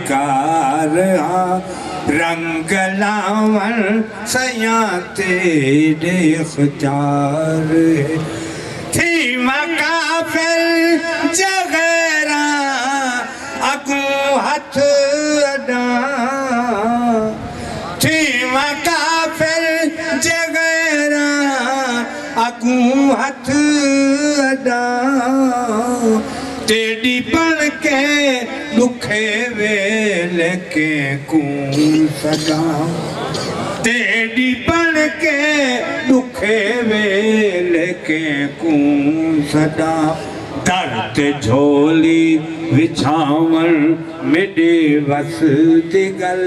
کار ہاں رنگ لاون سیاں تیرے اختیار ہے تھی مکافر جغیراں اگوں ہتھ اڈاں تھی مکافر جغیراں اگوں ہتھ اڈاں تیڑی بن کے دکھے ویل کے کون سداں تیڑی بن کے دکھے ویل کے کون سداں درد جھولی وچھاون میرے وس دگل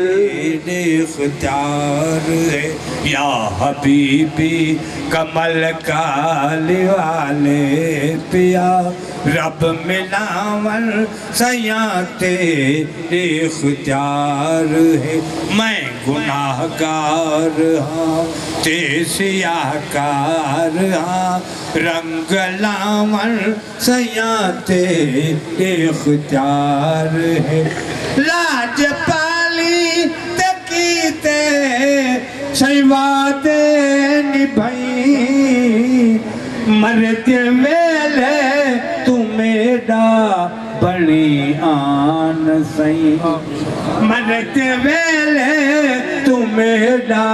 دے اختیار ہے یا حبیبی کمل کالی والے پیا رب ملاون سیاں تیرے اختیار ہے میں گناہگار ہاں تے سیاہکار ہاں رنگ لاون سیاں تیرے اختیار ہے لاج پالی تکیتے سیوادے نبھائی مرد ویلے تو میڈا بڑی آن سئی مرد ویلے تو میڈا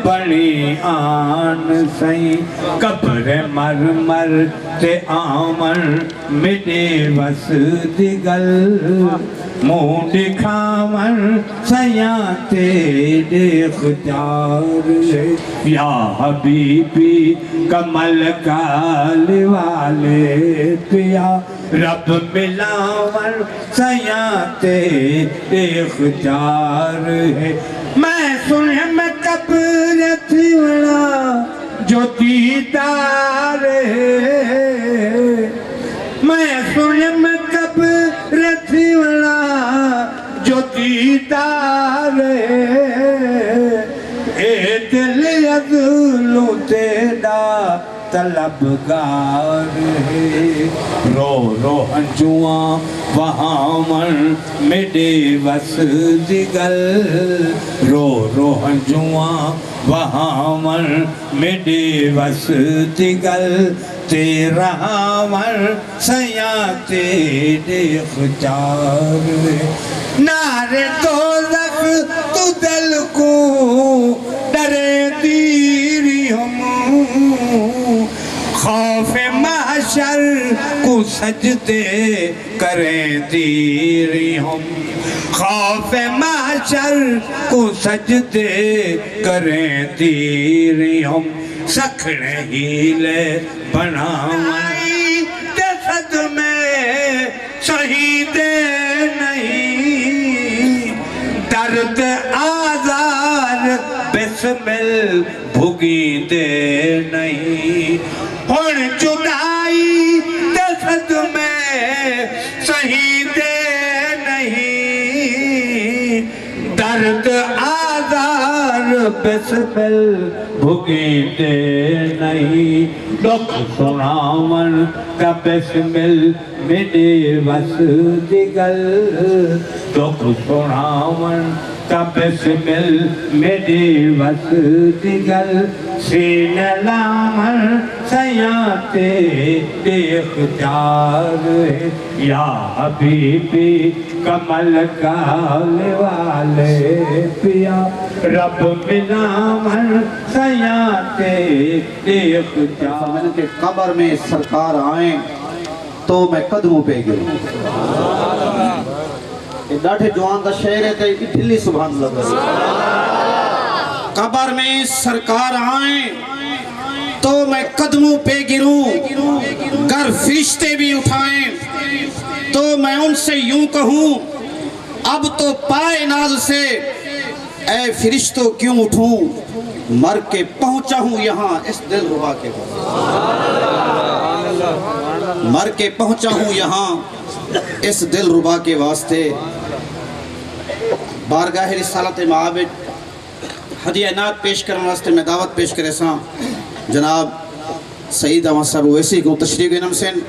بڑی آن سئی قبر مرمر تے آمن میرے وس دگل منہ دکھاون سیاں تیرے اختیار ہے یا حبیبی کمل کال والے پیا رب ملاون سیاں تیرے اختیار ہے میں سنے میں قبر تھی وڑا جو دیدار ہے میں سنے میں قبر تھی وڑا جو دیدار ہے اے دل عدلو تیرا طلبگار ہے رو رو ہنجواں وہاں من میرے وس دگل رو رو ہنجواں وہاں من میرے وس دگل تیرا من سیاں تیرے اختیار ہے نار دوزخ تو دل کو ڈرے دیری ہم خوف محشر کو سجدے کریں دیری ہم خوف محشر کو سجدے کریں دیری ہم سکھڑے ہیلے بناوائی جسد میں شہید نہیں درد آزار بسمل بھگی دے نہیں ہن جدائی جسد میں شہید نہیں درد آزار بسمل بھگی دے نہیں دکھ سناون کا بسمل میرے وس دگل دکھ سناون کا بسمل میرے وس دگل سین لاون سیاں تیرے اختیار ہے یا حبیبی کمل کال والے پیا رب ملاون سیاں تیرے اختیار کہ قبر میں سرکار آئیں تو میں قدموں پہ گروں یہ ڈاٹھے جوان دا شعر ہے تے ڈھلی سبحان اللہ قبر میں سرکار آئیں تو میں قدموں پہ گروں گر فرشتے بھی اٹھائیں تو میں ان سے یوں کہوں اب تو پائے ناز سے اے فرشتوں کیوں اٹھوں مر کے پہنچا ہوں یہاں اس دل ربا کے مر کے پہنچا ہوں یہاں اس دل ربا کے واسطے بارگاہ رسالت معابد ہدیہ نعت پیش کرنے واسطے میں دعوت پیش کرے ساں جناب سعید احمد صاحب اویسی کو تشریف گنم سن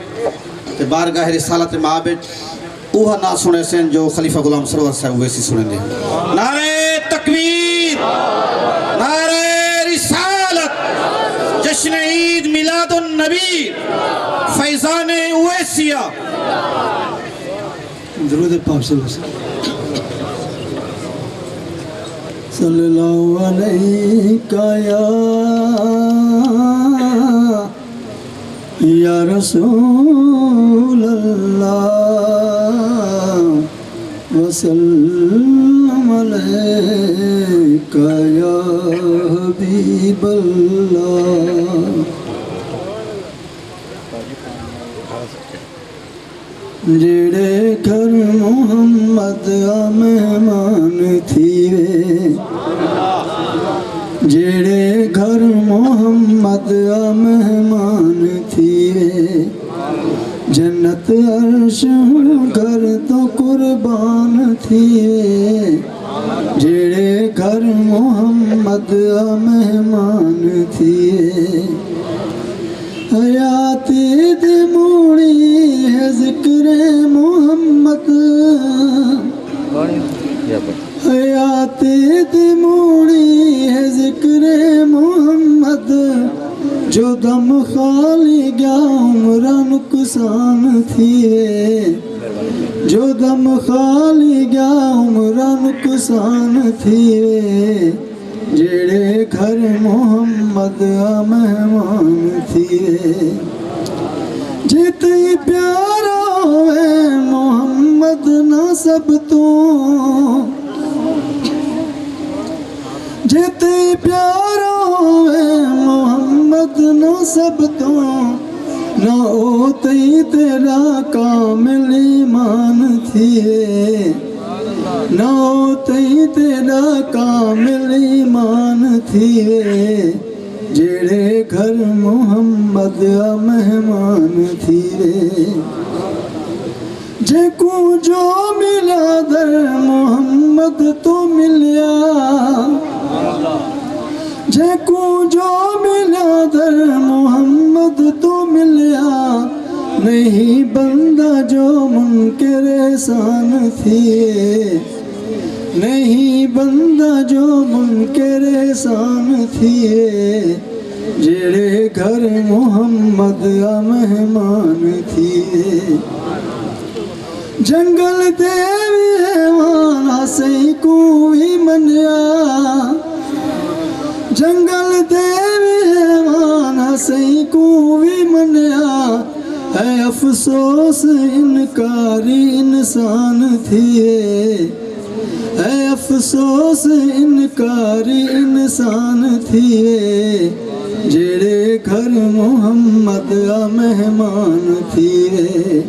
بارگاہ رسالت معابد اوہ نہ سنے سن جو خلیفہ غلام سرور صاحب ویسی سنے دے نعرہ تکبیر، نعرہ رسالت، جشن عید میلاد النبی، فیضان اویسیہ۔ درود پاک صلی اللہ علیہ وسلم۔ صلی اللہ علیہ یا رسول اللہ وسلم علیک یا حبیب اللہ۔ جڑے گھر محمد مہمان تھیوے، جڑے گھر محمد مہمان تھیوے، جنت عرش گھر تو قربان تھیوے، جڑے گھر محمد مہمان تھیوے، حیاتی دی موڑی ہے ذکر محمد، حیاتی دی موڑی ہے ذکر محمد، جو دم خالی گیا عمرہ نقصان تھیے، جو دم خالی گیا عمرہ نقصان تھیے، جڑے گھر محمد مہمان تھیے، جتی پیارا ہوئے محمد نہ سب تو، جتی پیارا ہوئے محمد نہ سب تو، نہ ہوتی تیرا کامل ایمان تھیے، نہ ہوتی تیرا کامل ایمان تھیے، جڑے گھر محمد مہمان تھیے، جے کو جو ملا در محمد تو ملیا، جے کو جو ملا در محمد تو ملیا، نہیں بندہ جو منکر احسان تھیے، نہیں بندہ جو منکر احسان تھیے، جڑے گھر محمد مہمان تھیے، جنگل دے بھی حیوان ہسی کوئی منیا، جنگل دے بھی حیوان ہسی کوئی منیا، ہے افسوس انکاری انسان تھیے، ہے افسوس انکاری انسان تھیے، جڑے گھر محمد مہمان تھیے،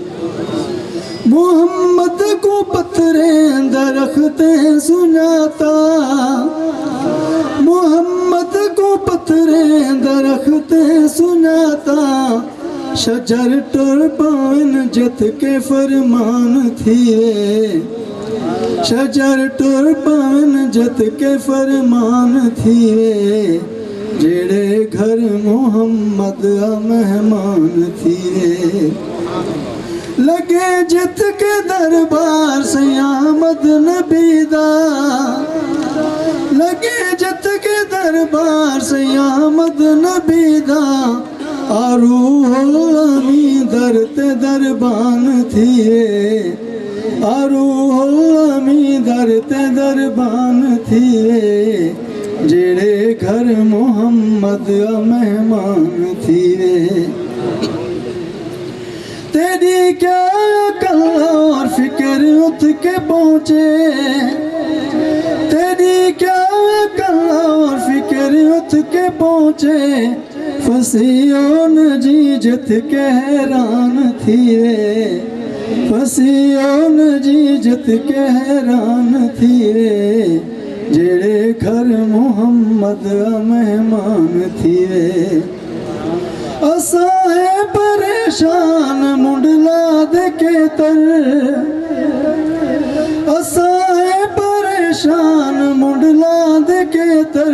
محمد کو پتھریں درختیں سناتا، محمد کو پتھریں درختیں سناتا، شجر ٹر پاون جت کے فرمان تھیے، شجر ٹر پاون جت کے فرمان تھیے، جڑے گھر محمد مہمان تھیے، لگے جت کے دربار سے آمد نبی دا، لگے جت کے دربار سے آمد نبی دا، روح الامین درت دربان تھیے، روح الامین درت دربان تھیے، جڑے گھر محمد مہمان تھیے، تیری کیا عقل اور فکر ات کے پہنچے، تیری کیا عقل اور فکر ات کے پہنچے، فسیون جی جت کے حیران تھیے، فسیون جی جت کے حیران تھیے، جڑے گھر محمد مہمان تھیے، اساں ہے پریشان منڈلا دے کے تر، اساں ہے پریشان منڈلا دے کے تر،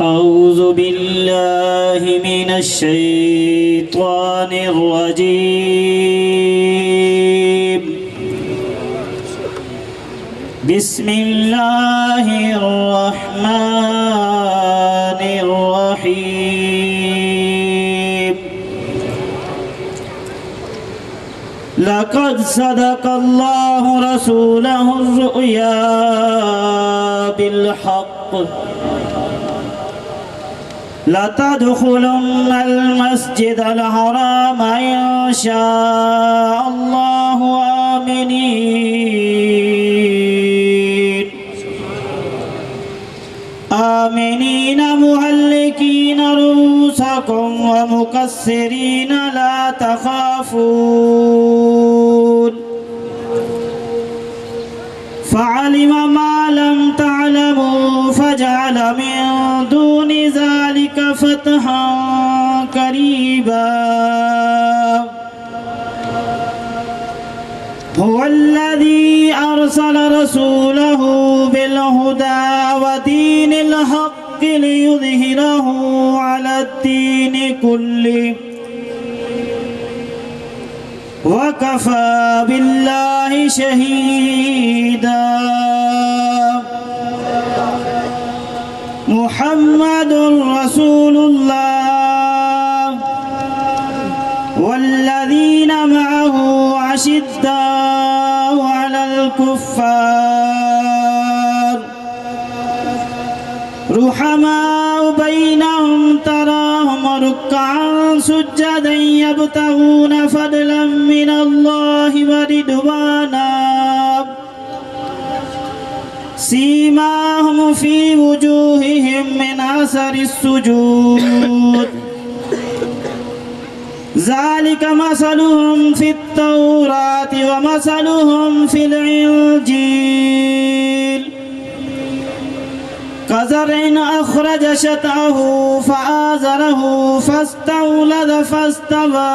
أعوذ بالله من الشيطان الرجيم بسم الله الرحمن الرحيم لقد صدق الله رسوله الرؤيا بالحق لتدخلن المسجد الحرام إن شاء الله آمنين مهلكين رؤوسكم ومقصرين لا تخافون فعلم ما لم تعلموا فجعل من دون ذلك فتحا قريبا هو الذي أرسل رسوله بالهدى ودين الحق ليظهره على الدين كله وكفى بالله شهيدا محمد رسول الله والذين معه أشداء على الكفار رحماء بينهم تراهم ركعا سجدا يبتغون فضلا من الله ورضوانا سيماهم في وجوههم من أثر السجود ذلك مثلهم في التوراة ومثلهم في الإنجيل كزرع أخرج شطأه فآزره فاستولد فاستوى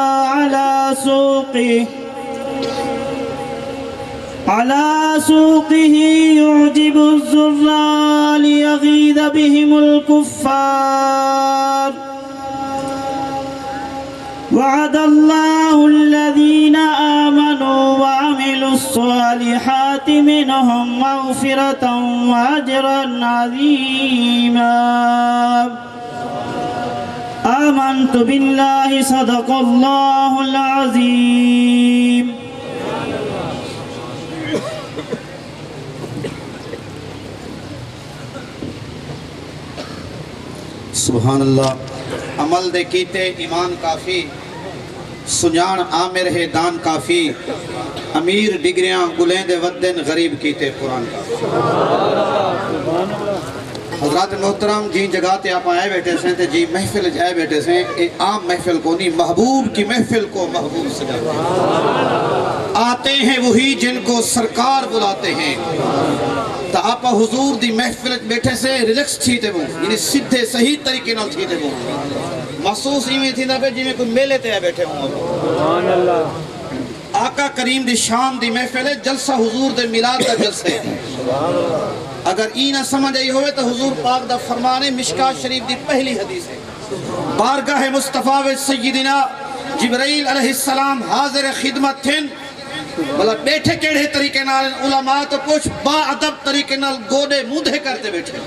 على سوقه يعجب الزراع ليغيظ بهم الكفار وعد الله الذين آمنوا وعملوا الصالحات منهم مغفرة وأجرا عظيما آمنت بالله صدق الله العظيم سبحان اللہ۔ عمل دے کیتے ایمان کافی، سنجان آمر ہے دان کافی، امیر ڈگریاں گلیں دے ودن غریب کیتے قرآن کافی۔ حضرات محترم جی جگہ تے آپ آئے بیٹھے سیں تے جی محفل جائے بیٹھے سیں، ایک عام محفل کو نہیں، محبوب کی محفل کو محبوب سجا آتے ہیں وہی جن کو سرکار بلاتے ہیں. تو آپ حضور دی محفل بیٹھے سے ریلیکس تھی تے وہ یعنی سیدھے صحیح طریقے نال تھی تے وہ محسوس ہی میں تھی نہ پہ جی میں کوئی میلے تے بیٹھے ہوں. آقا کریم دی شام دی محفل ہے, جلسہ حضور دے میلاد دا جلسہ ہے. اگر ای نہ سمجھ آئی ہوئے تو حضور پاک دا فرمان ہے, مشکات شریف دی پہلی حدیث ہے, بارگاہ مصطفیٰ و سیدنا جبرائیل علیہ السلام حاضر خدمت تھن. بلا بیٹھے کیڑے طریقے نال علماء تو کچھ با ادب طریقے نال گوڑے مودھے کرتے بیٹھے.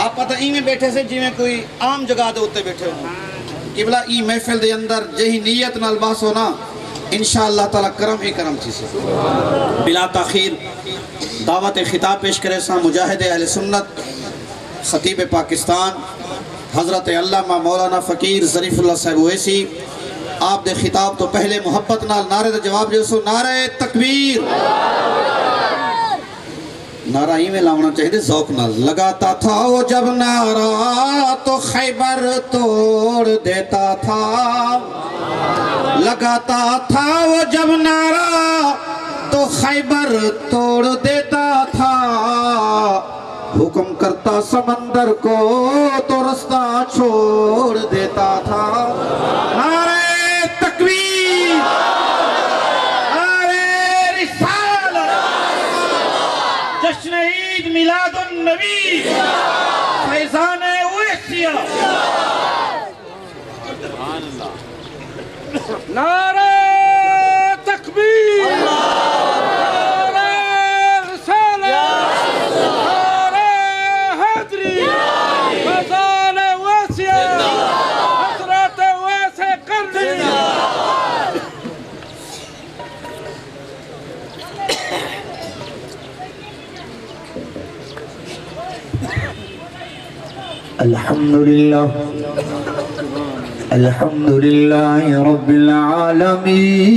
آپ پتہ ای میں بیٹھے سے جی میں کوئی عام جگہ دے ہوتے بیٹھے ہوں کہ بلا ای محفل دے اندر جہی نیت نال باس ہونا انشاءاللہ تعالی کرم ہی کرم تھی سے. بلا تاخیر دعوت خطاب پیش کرے سا مجاہد اہل سنت خطیب پاکستان حضرت علامہ مولانا فقیر ظریف اللہ صاحب اویسی. آپ دے خطاب تو پہلے محبت نال نعرے دے جواب جو سو نعرہ تکبیر. نعرہ ہی میں لاؤنا چاہیے دے ذوق نال. لگاتا تھا وہ جب نعرہ تو خیبر توڑ دیتا تھا. لگاتا تھا وہ جب نعرہ تو خیبر توڑ دیتا تھا. حکم کرتا سمندر کو تو رستہ چھوڑ دیتا تھا. نعرہ تکبیر, نعرہ رسالت, جشن عید میلاد النبی, فیضان اویسیہ. نعرہ تکبیر, نعرہ رسالت, نعرہ حیدری, فیضان اویسیہ, حضرت اویس قرنی. الحمدللہ الحمدللہ رب العالمین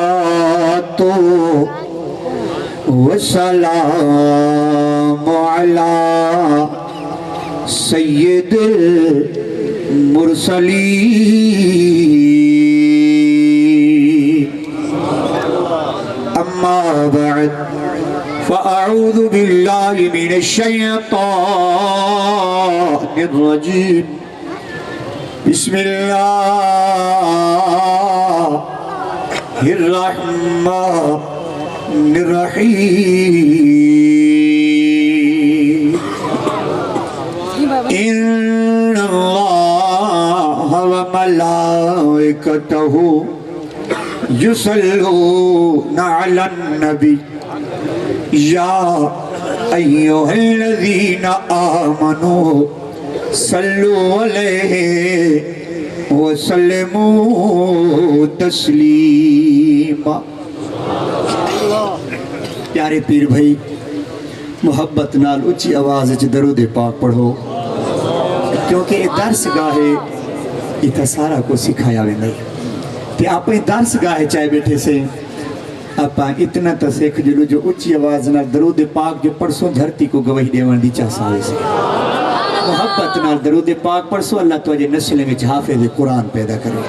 والصلاة والسلام علی سید المرسلین. اما بعد فأعوذ بالله من الشيطان الرجيم. بسم الله الرحمن الرحيم. إن الله وملائكته يصلون على النبي يا أيها الذين آمنوا صلوا عليه وسلموا تسلیما. پیارے پیر بھائی محبت نال اچھی آواز وچ درود پاک پڑھو کیونکہ یہ درس گاہ اتنا سارا کو سکھایا ویندا ہے تے اپنے درس گاہ چاہے بیٹھے سے اپا اتنا تا سیکھ جلو جو اچھی آواز نال درود پاک جو پڑھسو دھرتی کو گواہی دیوان دی چاہ ساوے سے. محبت نال درود پاک پڑھسو اللہ تو اجے نسلیں وچ حافظ قرآن پیدا کرے.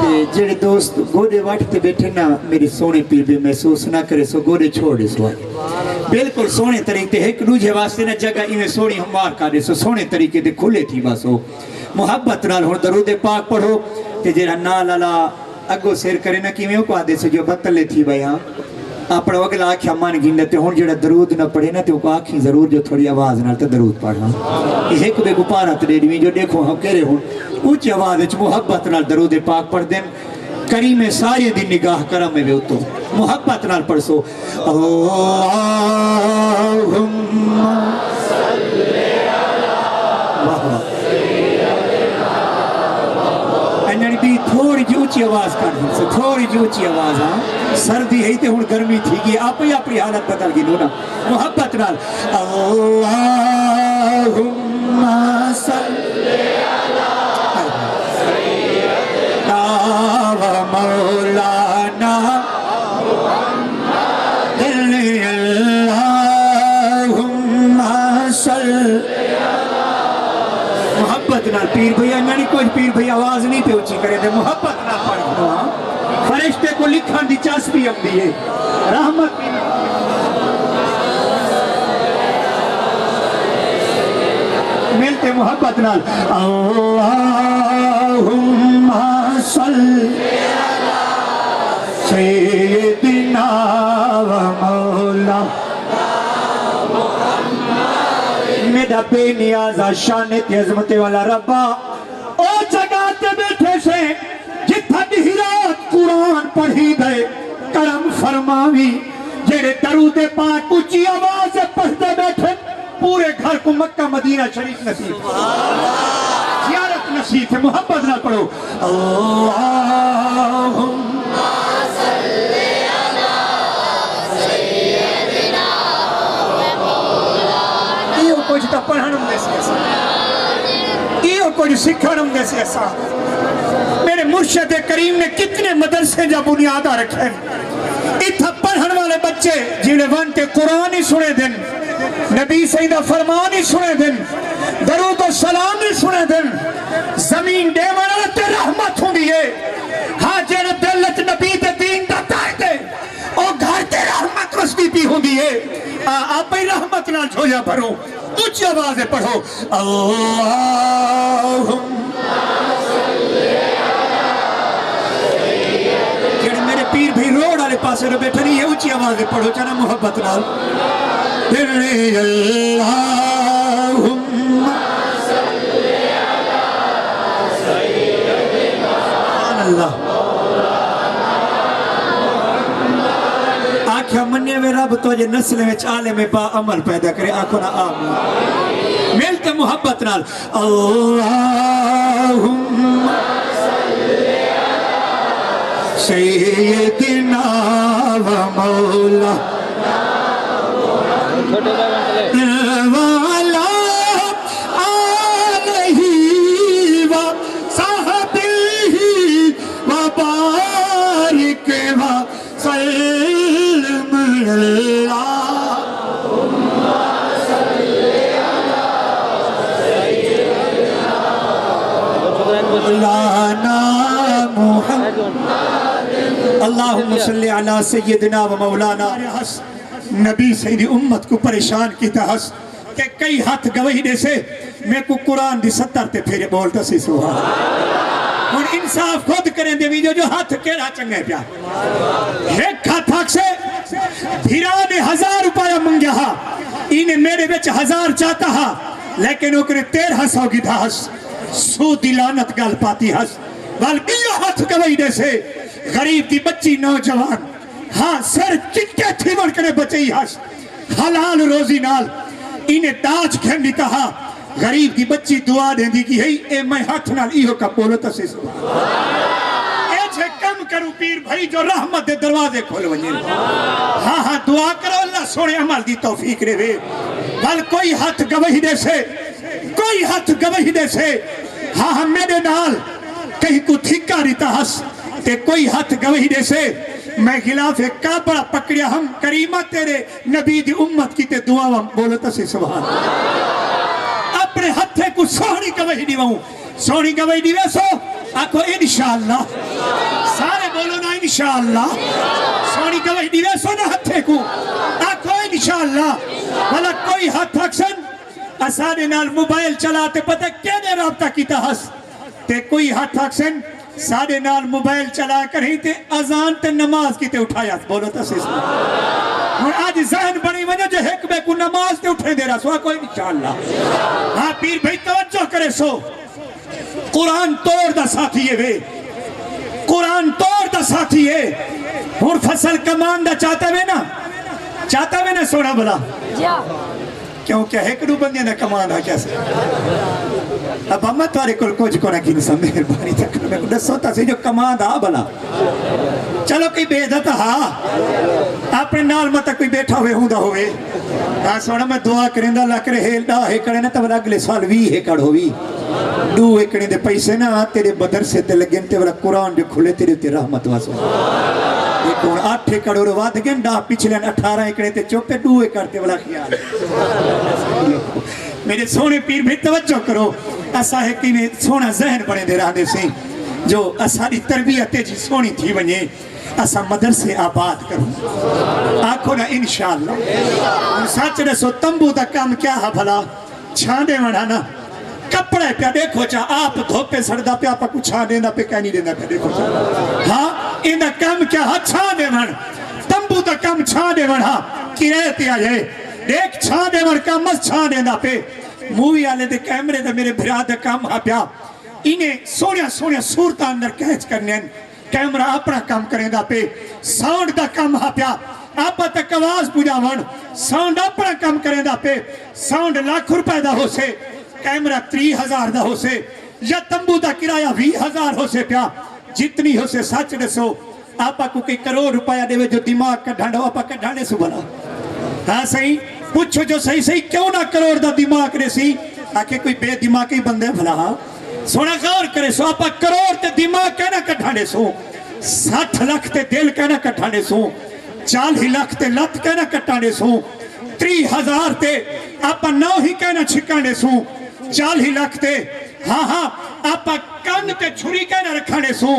تے جڑے دوست گوڑے واٹھتے بیٹھے نا میری سونے پیر بھی محسوس نہ کرے سو گوڑے چھوڑے سو بالکل سونے طریقے ایک دوجے واسطے نہ جگہ ایویں سوڑی ہموار کر سو سونے طریقے تے کھلے تھی بس ہو. محبت نال ہن درود پاک پڑھو تے جڑا نال اللہ اگو سیر کرے نہ کیویں کو آدے سے جو بتلے تھی بھائی. ہاں اپنا اگلا آنکھیں مان گن تے ہن جڑا درود نہ پڑھے نا تے او آنکھیں ضرور جو تھوڑی آواز نال تے درود پڑھنا. ایک بے گپارت دے دی جو دیکھو ہم کہہ رہے ہوں اونچی آواز وچ محبت نال درود پاک پڑھ دین. کریم ساری دی نگاہ کرم میں تو محبت نال پڑھسو. اللہم صلی علی بھی تھوڑی جی اونچی آواز کر دیں سے تھوڑی جی اونچی آواز. ہاں سردی ہے تے ہن گرمی تھی گئی آپ ہی اپنی حالت بدل گئی نا محبت نال. اللہم صلی مولانا اللہم صلی نال پیر بھئی انہی کوئی پیر بھئی آواز نہیں پہ اچھی کرے دے محبت نہ پڑھ دو فرشتے کو لکھن دی چاسپی ہوندی ہے رحمت کی ملتے محبت نال اللہم صلی سیدنا و مولا میرا بے نیازہ شان تے عظمت والا ربا او جگہ تے بیٹھے سے جتھا رات قرآن پڑھی گئے کرم فرماوی جڑے درود پاک اونچی آواز سے پڑھتے بیٹھے پورے گھر کو مکہ مدینہ شریف نصیب زیارت نصیب ہے محبت نہ پڑھو اللہم کچھ تا پڑھنم دے سی ایسا یہ کچھ سکھنم دے سی ایسا میرے مرشد کریم نے کتنے مدرسے جا بنیادہ رکھے اتھا پڑھن والے بچے جنہیں ون کے قرآن ہی سنے دن نبی سیدہ فرمان ہی سنے دن درود و سلام ہی سنے دن زمین دے منالت رحمت ہوں دیئے ہاں جنہیں دلت نبی دے دین دا تائے دے اور گھر تے رحمت رسدی بھی ہوں دیئے آپ ہی رحمت نہ جھویا بھرو اچھی آوازیں پڑھو اللہم جڑے میرے پیر بھی روڈ آلے پاسے رو بیٹھے نہیں ہے اچھی آوازیں پڑھو چانا محبت نال اللہم سبحان اللہ آنکھیں مننے میں رب تو جے نسل میں عالم با عمل پیدا کرے آنکھوں نا آمین ملتے محبت نال اللہم سیدنا و مولا والا آلہ و صحبہ و بارک و سلم اللہم صلی علی سیدنا و مولانا نبی سیدی امت کو پریشان کی تحس کہ کئی ہاتھ گوہی دے سے میں کو قرآن دی ستر تے پھیرے بولتا سی سبحان اور انصاف خود کریں دے ویڈیو جو ہاتھ کیڑا چنگے پیا ایک ہاتھ حق سے بھیرا نے 1000 روپیہ منگیا ہا انہیں میرے بچ 1000 چاہتا ہا لیکن اوکرے 1300 کی تھا ہس سو دلانت گال پاتی ہس والبیہ ہاتھ گوہی دے سے غریب دی بچی نوجوان ہاں سر چنکے تھی مرکنے بچئی ہس حلال روزی نال انہیں تاج کھینڈی کہا غریب دی بچی دعا دیں دی کی ہے اے میں ہاتھ نال ایہو کا بولتا سے اے چھے کم کرو پیر بھائی جو رحمت دے دروازے کھول ونجے ہاں دعا کرو اللہ سوڑے عمل دی توفیق رہے وے بل کوئی ہاتھ گوہی دے سے کوئی ہاتھ گوہی دے سے ہاں میرے نال کہیں کو تھکا ریتا ہس تے کوئی ہاتھ گوہی دے سے میں خلاف کعبہ پکڑیا ہم کریمہ تیرے نبی دی امت کی تے دعا بولتا سے سبحان اپنے ہتھے کو سونی گوہی دیواؤں سونی گوہی دیوے سو آکھو انشاءاللہ سارے بولو نا انشاءاللہ سونی گوہی دیوے سو نا ہتھے کو آکھو انشاءاللہ بھلا کوئی ہاتھ اکسن اسانے نال موبائل چلاتے پتہ کینے رابطہ کیتا ہس تے کوئی ہاتھ اکسن سارے نال موبائل چلا کر ہی تے اذان تے نماز کی تے اٹھایا بولو تا سیسنا اور آج ذہن بڑی وجہ جو حکمے کو نماز تے اٹھے دے رہا سوا کوئی انشاءاللہ ہاں پیر بھائی توجہ کرے سو قرآن توڑ دا ساتھی ہے وے قرآن توڑ دا ساتھی ہے اور فصل کمان دا چاہتا میں نا سونا بلا کیونکہ ہیکڑو بندے نا کمان دا کیسے اب ہم تارے کل کچھ کو نہ کی نسا مہربانی تک میں کو دس ہوتا سے جو کمان دا بلا چلو کئی بیدت ہاں اپنے نال مطا کوئی بیٹھا ہوئے ہوں دا ہوئے سونا میں دعا کریں دا اللہ کرے ہیل دا ہیکڑے نا تب اگلے سال وی ہیکڑ ہوئی دو ہیکڑے دے پیسے نا تیرے بدر سے تے لگیں تے والا قرآن جو کھلے تیرے تے رحمت واسو ایک 8 ایکڑ اور واد گن دا پچھلے 18 ایکڑے تے چوپے 2 ایکڑ تے والا خیال میرے سونے پیر بھی توجہ کرو اسا ہے کہ سونا ذہن بنے دے رہا دے سے جو اساری تربیت جی سونی تھی ونجے اسا مدرسے آباد کروں آکھو نا انشاءاللہ سچ رسو تمبو دا کام کیا ہے بھلا چھاندے وڑانا کپڑے پہ دیکھو چاہ آپ دھوپے سڑدا پہ آپ کو چھاندے دا پہ کہنی دینا پہ دیکھو چاہ ہاں انہا کام کیا ہے چھاندے وڑ تمبو دا کام چھاندے وڑا کی رہتی آجے دیکھ چھاندے وڑ کام مس چھاندے دا پہ مووی آلے دے کیمرے دا میرے بھرا دا کام ہا پیا انہیں سونیا صورتہ اندر کہچ کرنے کیمرہ اپنا کام کریں دا پہ ساؤنڈ دا کام ہا پیا آپ تک آواز پوجا ون ساؤنڈ اپنا کام کریں دا پہ ساؤنڈ ₹1,00,000 دا ہو سے کیمرہ 30,000 دا ہو سے یا تمبو دا کرایہ 20,000 ہو سے پیا جتنی ہو سے سچ رسو آپ کو کوئی کروڑ روپیہ دے جو دماغ کا ڈھانڈا آپ کا ڈھانڈے سو بنا ہاں صحیح پوچھو جو صحیح کیوں نہ کروڑ دا دماغ رسی آکے کوئی بے دماغی بندے بھلا ہاں سونا غور کرے سو آپ کروڑ تے دماغ کہنا کٹھانے سو 60 لاکھ تے دل کہنا کٹھانے سو 40 لاکھ تے لت کہنا کٹھانے سو 30,000 تے آپ 9 ہی کہنا چھکانے سو 40 لاکھ تے ہاں آپ کن تے چھری کہنا رکھانے سو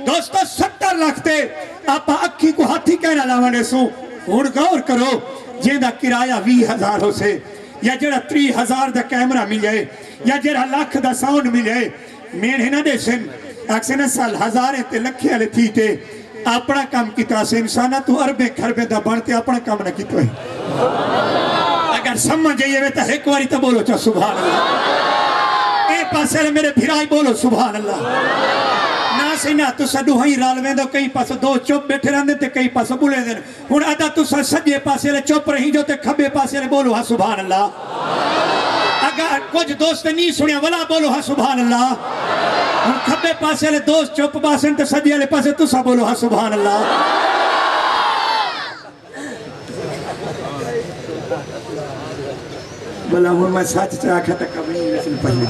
دوستو 70 لاکھ تے آپ اکھی کو ہاتھی کہنا لاوانے سو اور غور کرو جیدہ کرایہ 20,000 ہو سے یا جڑا 30,000 دا کیمرہ ملے یا جڑا لاکھ دا ساؤنڈ ملے میرے نہ دے سن اکسے سال ہزارے تے لکھے والے تھی تے اپنا کام کیتا سے انسانہ تو عربے خربے دا بڑھتے اپنا کام نہ کیتا ہے اگر سمجھ جائیے وے تا ایک واری تا بولو چاہ سبحان اللہ اے پاسے میرے بھرائی بولو سبحان اللہ نا سے نا تو سڈو ہی رال میں دو کئی پاس دو چوپ بیٹھے رہنے تے کئی پاس بولے دیں ہون ادا تو سجے پاسے لے چوپ رہی جو تے کھبے پاسے لے بولو ہاں سبحان اللہ اگر کچھ دوست نہیں سنیا ولا بولو ہاں سبحان اللہ ہون کھبے پاسے لے دوست چوپ پاسے تے سجے لے پاسے تو سا بولو ہاں سبحان اللہ بلا ہون میں ساتھ چاکھا تک کبھی نہیں رسل پہلے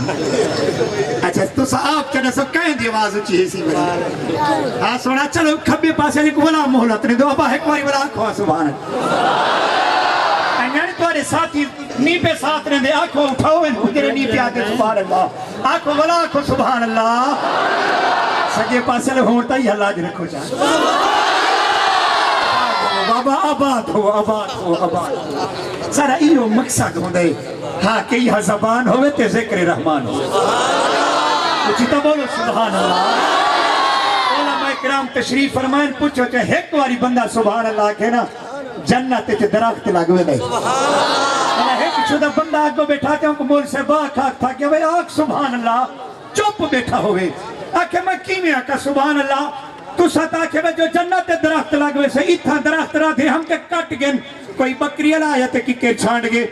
اچھا تو سا آپ چڑھا سب کہیں دی آواز اچھی ہے سی بلا ہاں سونا چلو کھبے پاسے لے کو بلا محلت نے دو ابا ایک واری بلا آنکھو سبحان انگانی توارے ساتھی نی پہ ساتھ رہے آنکھو اٹھاؤ تیرے نی پہ آتے سبحان اللہ آنکھو بلا آنکھو سبحان اللہ سجے پاسے لے ہوتا ہی اللہ جی رکھو چاہ بابا آباد ہو سارا ایو مقصد ہوں دے ہاں کہ یہ زبان ہوئے تے ذکر رحمان ہو اچھتا بولو سبحان اللہ علماء کرام تشریف فرمائن پوچھو چاہے ایک واری بندہ سبحان اللہ کہنا جنت تے درخت لگوے دے ایک چھوڑا بندہ آگو بیٹھاتے ہوں کہ مول سے باک آگ تھا کہ آگ سبحان اللہ چوپ بیٹھا ہوئے آکھے میں کیویں آکا سبحان اللہ تو ستا کہ جو جنت درخت لگوے سے اتھا درخت رہا دے ہم کے کٹ گئن کوئی بکری اللہ آیت کی کے چھانڈ گے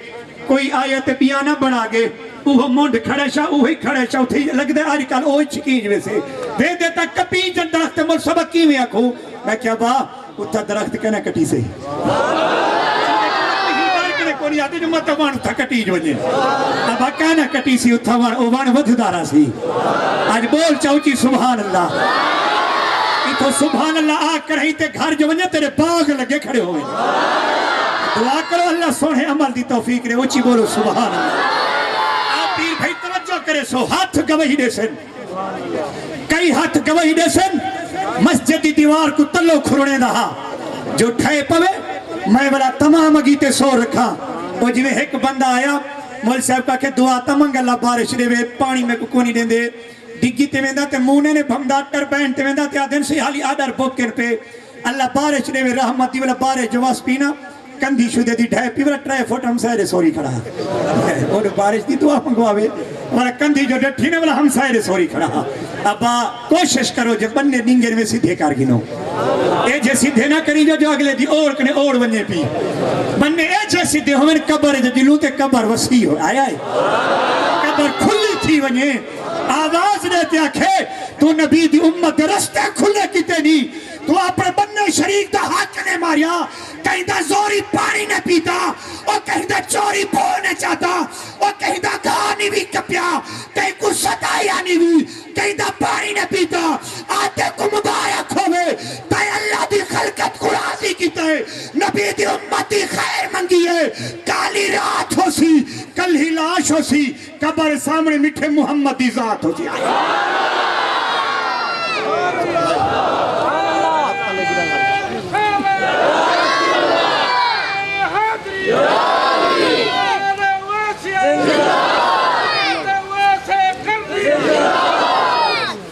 کوئی آیت بیانہ بنا گے اوہ مونڈ کھڑے شاہ اوہی کھڑے شاہ اتھی لگ دے آج کال اوہی چکیج میں سے دے دیتا کپی جن درخت مول سبق کی میں آکھوں میں کیا با اتھا درخت کہنا کٹی سے کونی آتے جو مطا وان اتھا کٹی جو جن ابا کہنا کٹی سی اتھا وان ودھ دارا سی آج بول چاوچی سبحان اللہ تو سبحان اللہ آ کر ہی تے گھر جو ونجے تیرے باغ لگے کھڑے ہوئے دعا کرو اللہ سونے عمل دی توفیق رہے اچھی بولو سبحان اللہ آپ پیر بھائی توجہ کرے سو ہاتھ گوہی دے سن کئی ہاتھ گوہی دے سن مسجد دی دیوار کو تلو کھرونے دہا جو ٹھائے پوے میں والا تمام اگیتے سو رکھا وہ جو ایک بندہ آیا مول صاحب کا کہ دعا تمنگ اللہ بارش دے وے پانی میں کونی دیں دے ڈگی تے ویندہ تے مونے نے بھمدات کر پہن تے ویندہ تے آدھن سے حالی آدھر بوکن پہ اللہ بارش نے رحمتی والا بارش جواز پینا کندھی شدے دی ڈھائے پی والا ٹرائی فوٹ ہم سائرے سوری کھڑا اور بارش دی دعا منگواوے والا کندھی جو ڈٹھی نے والا ہم سائرے سوری کھڑا ابا کوشش کرو جب بننے ننگر میں سیدھے کار گنو اے جے سیدھے نہ کری جو اگلے دی اور کنے اور ونجے پی بننے اے جے سیدھے ہمیں قبر جو دلوں تے قبر وسیع ہو آیا ہے قبر کھلی تھی ونجے آواز دیتے آکھے تو نبی دی امت رستے کھلے کیتے نہیں تو اپنے بننے شریک دا ہاتھ نے ماریا کہیں دا زوری پانی نے پیتا اور کہیں دا چوری بھولنے چاہتا اور کہیں دا گھانی بھی کپیا کہیں کو ستایا نہیں بھی کہیں دا پانی نے پیتا آتے کو مبارک ہوئے تائے اللہ دی خلقت کو راضی کیتے نبی دی امت دی خیر منگی ہے کالی رات ہو سی کل ہی لاش ہو سی قبر سامنے میٹھے محمد دی ذات ہو سی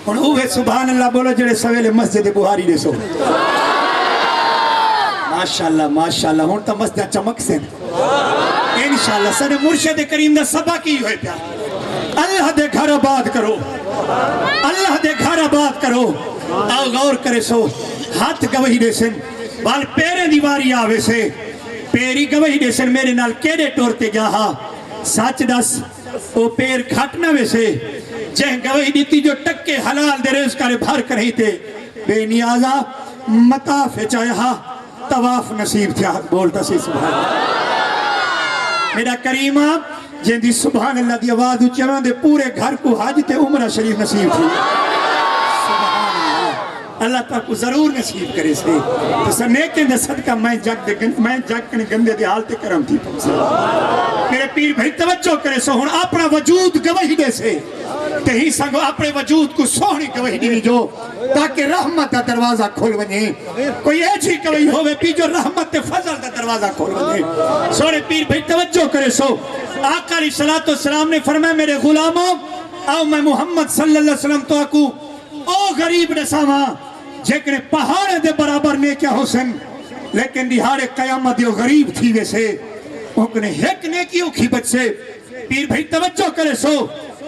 اور ہوئے سبحان اللہ بولو جڑے سویلے مسجد بہاری دے سو ماشاءاللہ ماشاءاللہ ہون تا مسجد چمک سے انشاءاللہ سر مرشد کریم دا سبق کی ہوئے پیا اللہ دے گھر آباد کرو اللہ دے گھر آباد کرو آؤ غور کرے سو ہاتھ گوہی دے سن بال پیرے دیواری آوے سے پیری گوہی دے سن میرے نال کیڑے ٹورتے گیا ہا سچ دس او پیر کھٹنا وے سے جہن گوہی دیتی جو ٹکے حلال دے رزق کرے بھر کر ہی تے بے نیازہ مطاف چاہا طواف نصیب تھا بولتا سی سبحان اللہ میرا کریمہ جن دی سبحان اللہ دی آواز اچھوان دے پورے گھر کو حج تے عمرہ شریف نصیب تھی سبحان اللہ اللہ تعالیٰ کو ضرور نصیب کرے سے تو سر نیکیں دے صدقہ میں جگ کنے گندے دے حالتے کرم تھی میرے پیر بھائی توجہ کرے سو ہون اپنا وجود گواہی دے سے تہی سنگو اپنے وجود کو سوہنی گواہی دی جو تاکہ رحمت دا دروازہ کھول ونجے کوئی ایچی گواہی ہوئے پی جو رحمت فضل دا دروازہ کھول ونجے سوڑے پیر بھائی توجہ کرے سو آقا علیہ السلام نے فرمایا میرے غلاموں آؤ میں محمد صلی اللہ علیہ وسلم تو آکو او غریب نساما جیکنے پہاڑے دے برابر نے کیا حسن لیکن دیہارے قیامت دیو غریب تھی ویسے اوکنے ہیک نے کیوں کھی بچ سے پیر بھائی توجہ کرے سو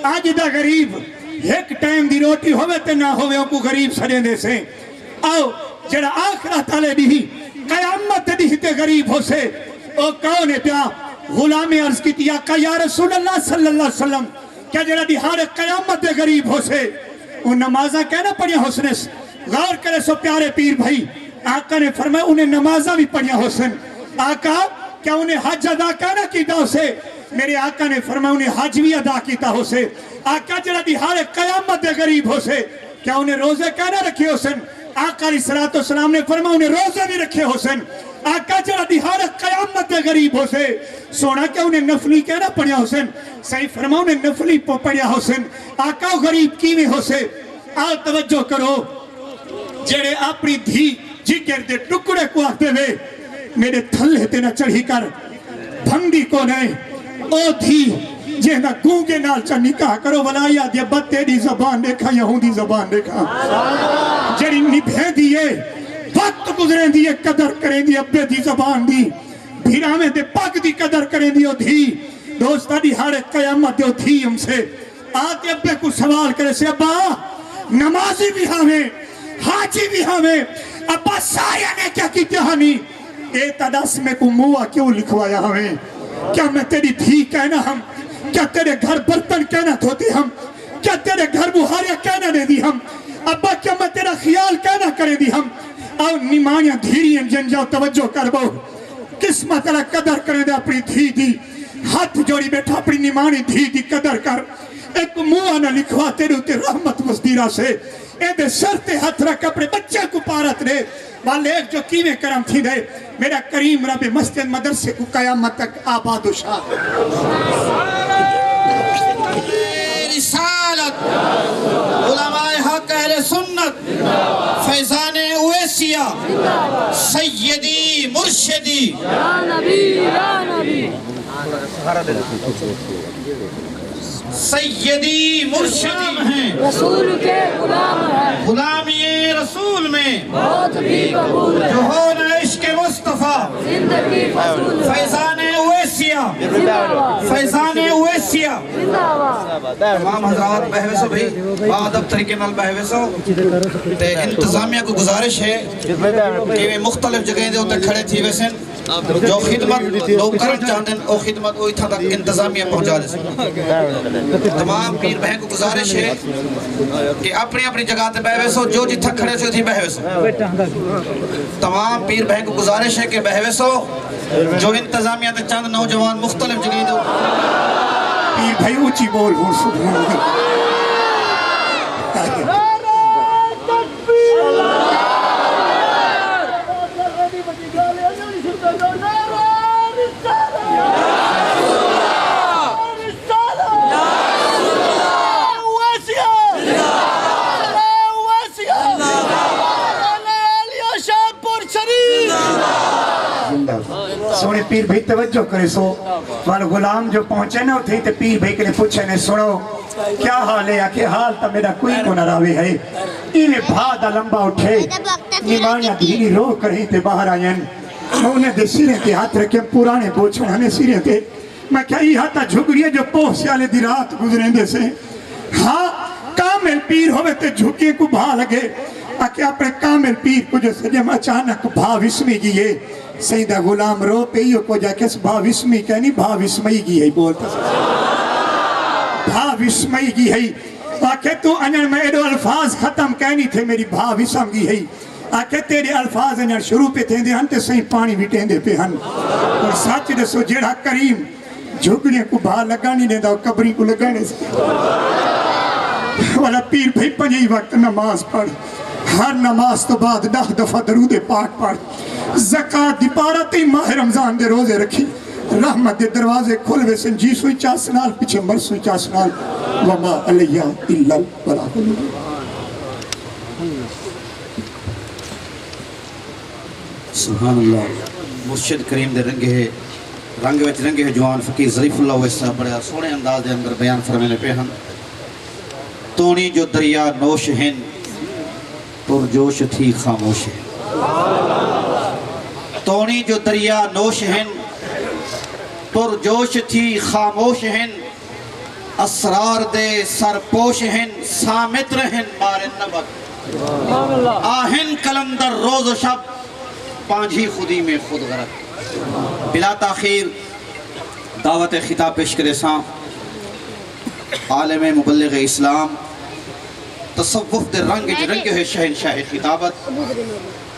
آج دا غریب ایک ٹائم دی روٹی ہوئے تے نہ ہوئے ان کو غریب سڑے دے سے آؤ جڑا آخرت آلے دی قیامت دی تے غریب ہو سے او کون ہے پیا غلام عرض کی تیا کہ یا رسول اللہ صلی اللہ علیہ وسلم کیا جڑا دی ہار قیامت دے غریب ہو سے ان نمازہ کہنا پڑیا حسنس غور کرے سو پیارے پیر بھائی آقا نے فرمایا انہیں نمازہ بھی پڑیا حسن آقا کیا انہیں حج ادا کہنا کی دا سے میرے آقا نے فرمایا انہیں حج بھی ادا کیتا ہو سے آقا جڑا دی ہار قیامت دے غریب ہو سے کیا انہیں روزے کہنا رکھے حسن آقا علیہ السلام نے فرمایا انہیں روزے بھی رکھے حسن آقا جڑا دی ہار قیامت دے غریب ہو سے سونا کیا انہیں نفلی کہنا پڑیا حسن صحیح فرمایا انہیں نفلی پڑیا حسن آقا غریب کیویں ہو سے آؤ توجہ کرو جڑے اپنی دھی جگر دے ٹکڑے کو آتے ہوئے میرے تھلے تے نہ چڑھی کر بھنگی کو نہیں او دھی جہنا گونگے نال چا نکاح کرو ولایا دیا بد تیری زبان دیکھا یہودی زبان دیکھا جڑی نبھے دیئے وقت گزریں دیئے قدر کریں دیئے ابے دی زبان دی بھیرامیں دے پاک دی قدر کریں دیئے دھی دوستہ دی ہارے قیامت دیو دھی ہم سے آتے ابے کو سوال کرے سے ابا نمازی بھی ہمیں حاجی بھی ہمیں ابا سایہ نے کیا کی تہانی اے تدس میں کو موہ کیوں لکھوایا ہمیں کیا میں تیری دھی کہنا ہم کیا تیرے گھر برتن کہنا دھوتے ہم کیا تیرے گھر بہاریاں کہنا دے دی ہم ابا کیا میں تیرا خیال کہنا کرے دی ہم آؤ نیمانیاں دھیری جن جاؤ توجہ کر بہو قسمت اللہ قدر کرے دے اپنی دھی دی ہاتھ جوڑی بیٹھا اپنی نیمانی دھی دی قدر کر ایک موہ نہ لکھوا تیرے ہوتے رحمت مزدیرہ سے اے دے سر تے ہاتھ رکھ اپنے بچے کو پارت دے والے ایک جو کیویں کرم تھی دے میرا کریم رب مسجد مدرسے کو قیامت تک آباد و شاد رسالت علماء حق اہل سنت فیضان اویسیہ سیدی مرشدی یا نبی یا نبی سیدی مرشدی ہیں رسول کے غلام ہیں غلامی رسول میں بہت بھی قبول ہے جو ہونا عشق مصطفیٰ زندگی فضول ہے فیضان اویسیہ زندہ باد فیضان اویسیہ زندہ باد تمام حضرات بہویسو بھی بادب طریقے نال بہویسو تے انتظامیہ کو گزارش ہے کہ مختلف جگہیں دے ہوتے کھڑے تھی ویسن جو خدمت لوگ کرن چاہتے ہیں وہ خدمت وہی تھا تک انتظامیہ پہنچا دے سکتے تمام پیر بہن کو گزارش ہے کہ اپنی اپنی جگہ تے بہویسو جو جتھا کھڑے سے تھی بہویسو تمام پیر بہن کو گزارش ہے کہ بہویسو جو انتظامیہ تے چند نوجوان مختلف جگہیں دے پیر بھائی اونچی بول ہوں سبحان اللہ نعرہ پیر بھائی توجہ کرے سو وال غلام جو پہنچے نا اتھے تے پیر بھائی کے پوچھے نے سنو کیا حال ہے کہ حال تا میرا کوئی کو نہ راوے ہے انہیں بھادا لمبا اٹھے نیمانیاں دھیری رو کریں تے باہر آئین میں انہیں دے سیرے تے ہاتھ رکھے پرانے پوچھنا نے سیرے تے میں کیا ہی ہاتھا جھگڑی ہے جو پوہ سیالے دی رات گزریں دے سے ہاں کامل پیر ہوئے تے جھکے کو بھا لگے آکے اپنے کامل پیر کو جو سجم اچانک بھا وسمی گئے سیدہ غلام رو پیو کو جا کس بھا وسمی کہنی بھا وسمی گئے بولتا بھا وسمی گئے آکے تو انجر میں ایڈو الفاظ ختم کہنی تھے میری بھا وسم گئے آکے تیرے الفاظ انجر شروع پہ تھے دے ہن تے سہی پانی بھی ٹھیں دے پہ ہن اور سچ دے سو جیڑا کریم جھگڑے کو بھا لگانی دے دا قبری کو لگانے سے والا پیر بھائی پنجی وقت نماز پڑھ ہر نماز تو بعد 10 دفعہ درود پاک پڑھ زکاة دی پارتی ماہ رمضان دے روزے رکھی رحمت دے دروازے کھل وے سن جی سوئی 40 سال پیچھے مر سوئی 40 سال وما علیہ الا البلاغ سبحان اللہ مرشد کریم دے رنگ وچ رنگے جوان فقیر ظریف اللہ ویسا بڑے سونے انداز دے اندر بیان فرمینے پہ ہن تونی جو دریا نوش ہن پرجوش تھی خاموش ہے تونی جو دریا نوش ہن پرجوش تھی خاموش ہن اسرار دے سرپوش ہن سامت رہن مار نبت آہن کلندر روز و شب پانجھی خودی میں خود غرق بلا تاخیر دعوت خطاب پیش کرے ساں عالم مبلغ اسلام تصوف دے رنگ ہے شہنشاہ خطابت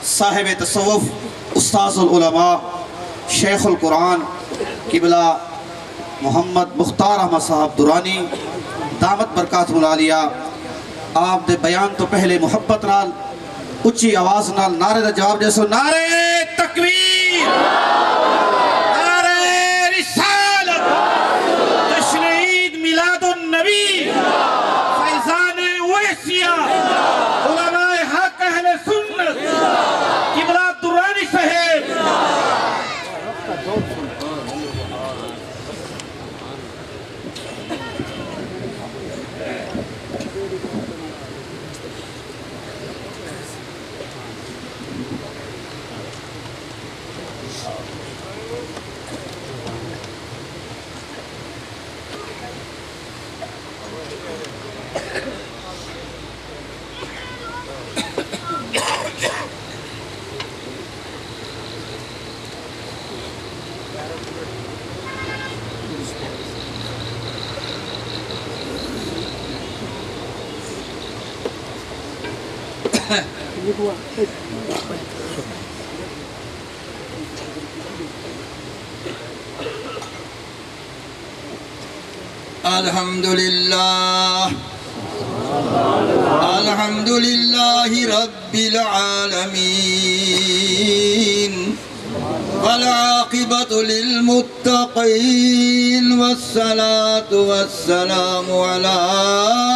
صاحب تصوف استاذ العلماء شیخ القرآن قبلہ محمد مختار احمد صاحب درانی دامت برکات العالیہ آپ دے بیان تو پہلے محبت نال اچھی آواز نال نعرے دا جواب جیسو نعرے تکبیر نعرے رسالت جشن عید میلاد النبی فیضان ویسیہ علماء حق اہل سنت قبلہ درانی صاحب الحمد لله رب العالمين والعاقبة للمتقين والصلاة والسلام على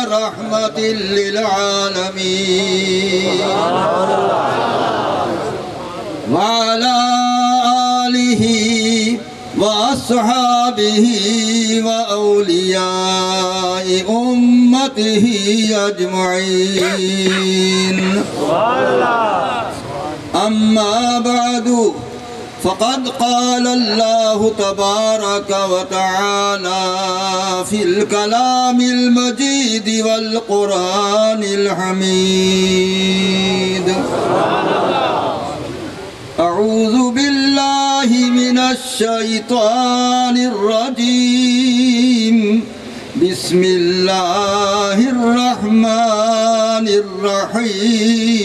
رحمة للعالمين وعلى آله وأصحابه وأولياء أمته أجمعين أما بعد فقد قال الله تبارك وتعالى في الكلام المجيد والقرآن الحميد أعوذ بالله من الشيطان الرجيم بسم الله الرحمن الرحيم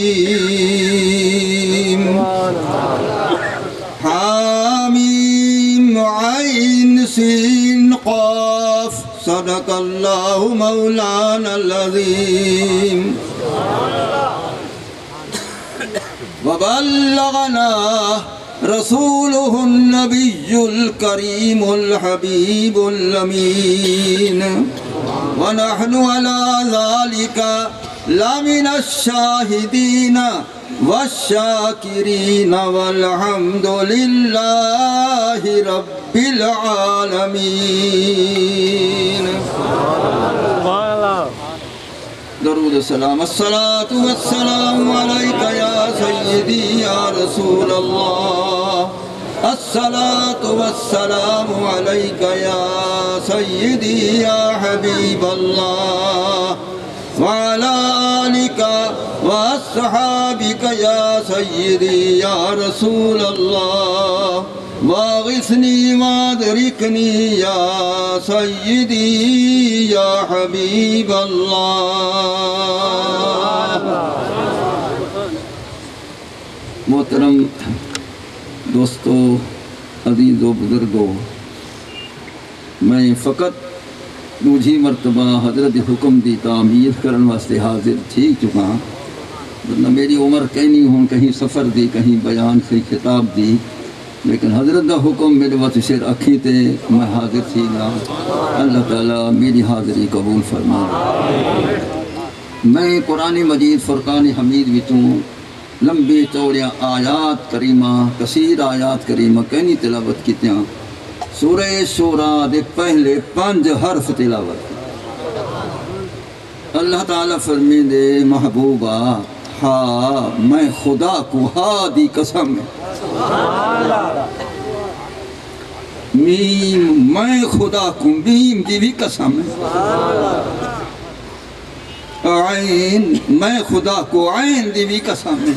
حاميم عين سين قاف صدق الله مولانا العظيم وبلغنا رسوله النبي الكريم الحبيب الأمين ونحن على ذلك لمن الشاہدین والشاکرین والحمد للہ رب العالمین. درود السلام. الصلاة والسلام علیک یا سیدی یا رسول اللہ. الصلاة والسلام علیک یا سیدی یا حبیب اللہ. وعلى آلك وأصحابك يا سيدي يا رسول الله. واغثني وادركني يا سيدي يا حبيب الله. محترم دوستو، عزیزو، بزرگو، میں فقط دوجھی مرتبہ حضرت حکم دی تعمیر کرن واسطے حاضر تھی چکا، ورنہ میری عمر کہیں ہوں، کہیں سفر دی، کہیں بیان سے خطاب دی، لیکن حضرت دا حکم میرے وقت شیر اکھی تے میں حاضر تھی گا. اللہ تعالیٰ میری حاضری قبول فرما. میں قرآن مجید فرقان حمید وچوں لمبے چوڑیاں آیات کریمہ، کثیر آیات کریمہ کہنی تلاوت کیتیاں. سورہ شورا دے پہلے 5 حرف تلاوت. اللہ تعالیٰ فرمین دے محبوبہ، ہاں میں خدا کو ہاں دی قسم ہے، میم میں خدا کو میم دی بھی قسم ہے، عین میں خدا کو عین دی بھی قسم ہے،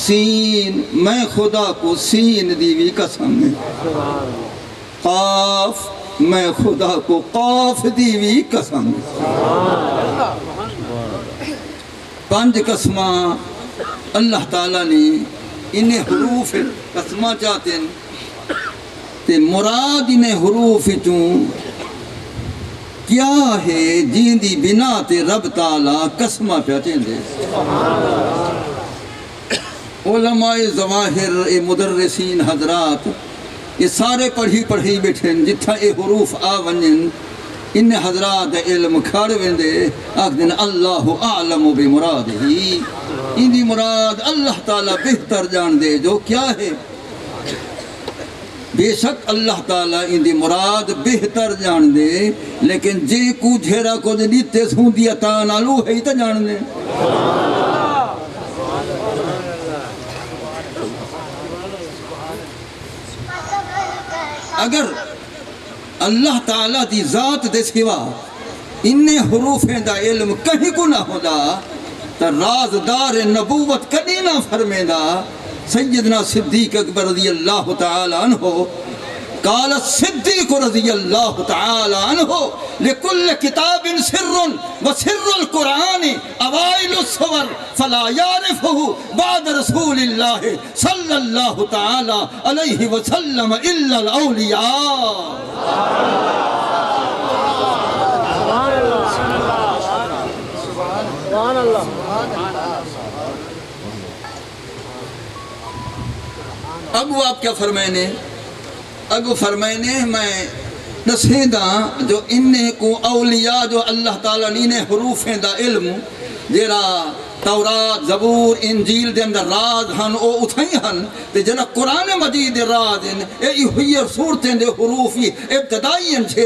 سین میں خدا کو سین دی بھی قسم ہے، قاف میں خدا کو قاف دی بھی قسم ہے. 5 قسماں اللہ تعالیٰ نے انہیں حروف قسماں چاہتے ہیں تے مراد انہیں حروف چوں کیا ہے جن دی بنا تے رب تعالیٰ قسماں پہچیں دے. علماء ظواہر مدرسین حضرات یہ سارے پڑھی بیٹھے جتھا اے حروف آ ونجن ان حضرات علم کھاڑ ویندے آکھ دن اللہ اعلم بمرادہی، ان دی مراد اللہ تعالیٰ بہتر جان دے جو کیا ہے. بے شک اللہ تعالیٰ ان دی مراد بہتر جان دے، لیکن جے کو جھیرا کو دیتے سوں دی عطا نالو ہے ہی تا جان دے. اگر اللہ تعالیٰ دی ذات دے سوا انہیں حروفیں دا علم کہیں کو نہ ہودا تا رازدار نبوت کدی نہ فرمے دا. سیدنا صدیق اکبر رضی اللہ تعالی عنہ قال الصدیق رضی اللہ تعالی عنہ لکل کتاب سر وسر القرآن اوائل السور فلا یعرفہ بعد رسول اللہ صلی اللہ تعالی علیہ وسلم الا الاولیاء. سبحان اللہ. اب وہ آپ کیا فرمائنے؟ اگو فرمائنے میں نسیدہ جو انہیں کو اولیاء جو اللہ تعالیٰ نے حروفیں دا علم جیرا تورات زبور انجیل دے اندر راز ہن او اتھائی ہن تے جنا قرآن مجید راز ہن اے ہوئی صورتیں دے حروفی ابتدائی چھے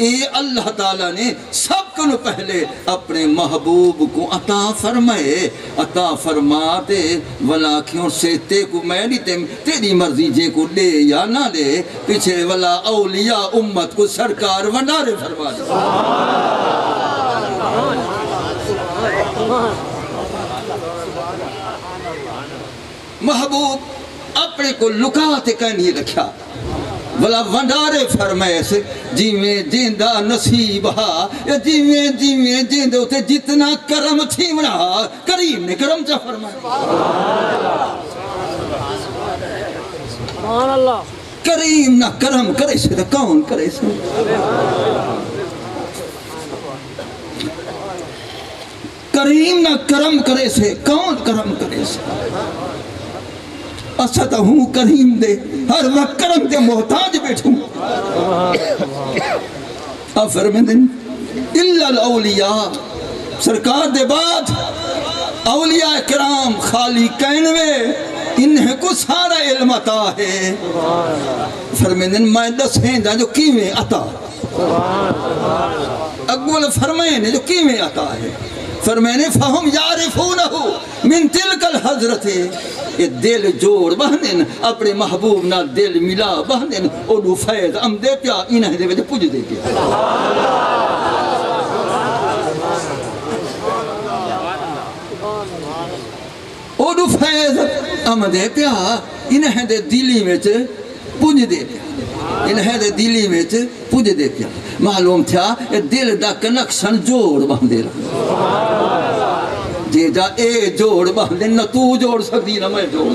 اے اللہ تعالیٰ نے سب کو پہلے اپنے محبوب کو عطا فرمائے. عطا فرماتے ولا کیوں سے تے کو میں نہیں تیری مرضی جے کو لے یا نہ لے، پیچھے ولا اولیاء امت کو سرکار ونارے فرما دے. محبوب اپنے کو لکاتے کا نہیں رکھا، بلا ونڈارے فرمائے سے جی میں جیندہ نصیب ہا یا جی میں جیندہ ہوتے جتنا کرم تھی منا کریم نے کرم چا فرمائے. سبحان اللہ. کریم نہ کرم کرے سے تو کون کرے سے؟ کریم نہ کرم کرے سے کون کرم کرے سے؟ اسد ہوں کریم دے ہر وقت کرم دے محتاج بیٹھوں. فرمائیں الا الاولیاء سرکار دے بعد اولیاء کرام خالی کہنوے انہیں کو سارا علم عطا ہے فرمیندن میں دسیں دا جو کیویں عطا اقبال فرمائنے جو کیویں عطا ہے فرمائنے فہم یعرفونہو من تلک الحضرت یہ دل جوڑ بہنن اپنے محبوب نہ دل ملا بہنن اولو فیض ام دے پیا انہیں دے وجہ پوچھ دے پیا اولو فیض ام دے پیا انہیں دے دلی میں پوچھ دے پیا انہیں دے دلی میں پوچھ دے پیا معلوم تھا یہ دل دا کنکشن جوڑ بہن رہا جے جا اے جوڑ بہن نہ تو جوڑ سکتی نہ میں جوڑ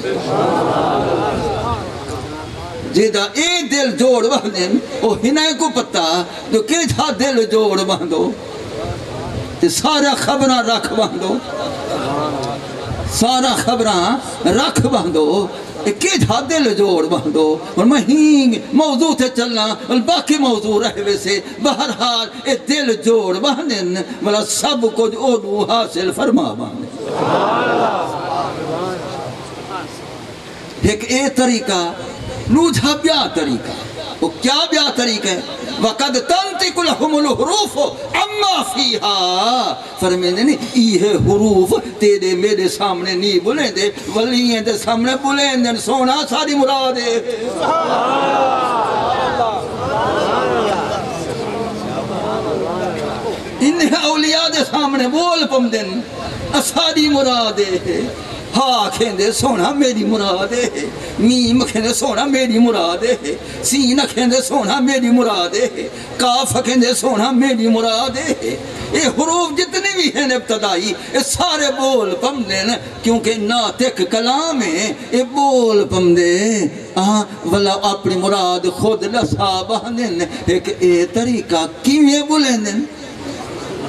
جے جا اے دل جوڑ بہن او ہنائے کو پتا جو کہ جا دل جوڑ بہندو تے سارا خبرہ رکھ بہندو سارا خبرہ رکھ بہندو کہ جا دل جوڑ بہندو اور مہین موضوع تے چلنا اور باقی موضوع رہے سے بہرحال اے دل جوڑ بہندن ملا سب کچھ اولو حاصل فرما بہندن ایک اے طریقہ لوجھا بیا طریقہ وہ کیا بیا طریقہ ہے وَقَدْ تَنْتِقُ لَهُمُ الْحُرُوفُ عَمَّا فِيهَا فرمیندے نہیں یہ حروف تیرے میرے سامنے نہیں بولیں دے ولییں دے سامنے بولیں دے سونا ساری مراد ہے انہیں اولیاء دے سامنے بول پم دن ساری مراد ہے ہاں کھیندے سونا میری مراد ہے میم کھیندے سونا میری مراد ہے سین کھیندے سونا میری مراد ہے کاف کھیندے سونا میری مراد ہے یہ حروف جتنے بھی ہیں ابتدائی یہ سارے بول پم دیں کیونکہ ناطق کلام ہے یہ بول پم دیں والا اپنی مراد خود لسا بہندن ایک اے طریقہ کیویں بولیں دیں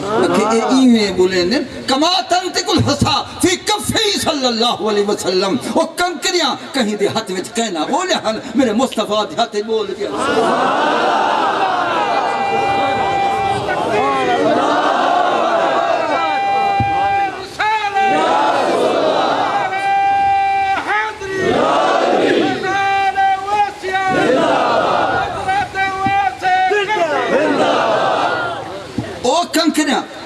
کہ ایویں بولیں دیں کما تنتق الحصا فی کفی صلی اللہ علیہ وسلم وہ کنکریاں کہیں دے ہاتھ وچ کہنا بولے ہن میرے مصطفیٰ دے ہاتھ بول دیا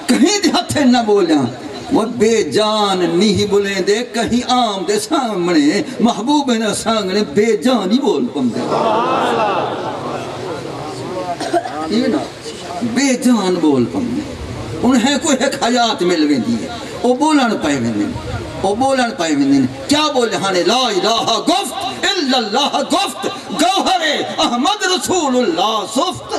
کہیں دے ہتھے نہ بولیاں وہ بے جان نہیں بولیں دے کہیں عام دے سامنے محبوب نہ سامنے بے جان ہی بول پم دے یہ نا بے جان بول پم دے انہیں کوئی ایک حیات ملویں دی ہے وہ بولن پائے ویندن وہ بولن پائے ویندن کیا بولے ہانے لا الہ گفت الا اللہ گفت گوہر احمد رسول اللہ صفت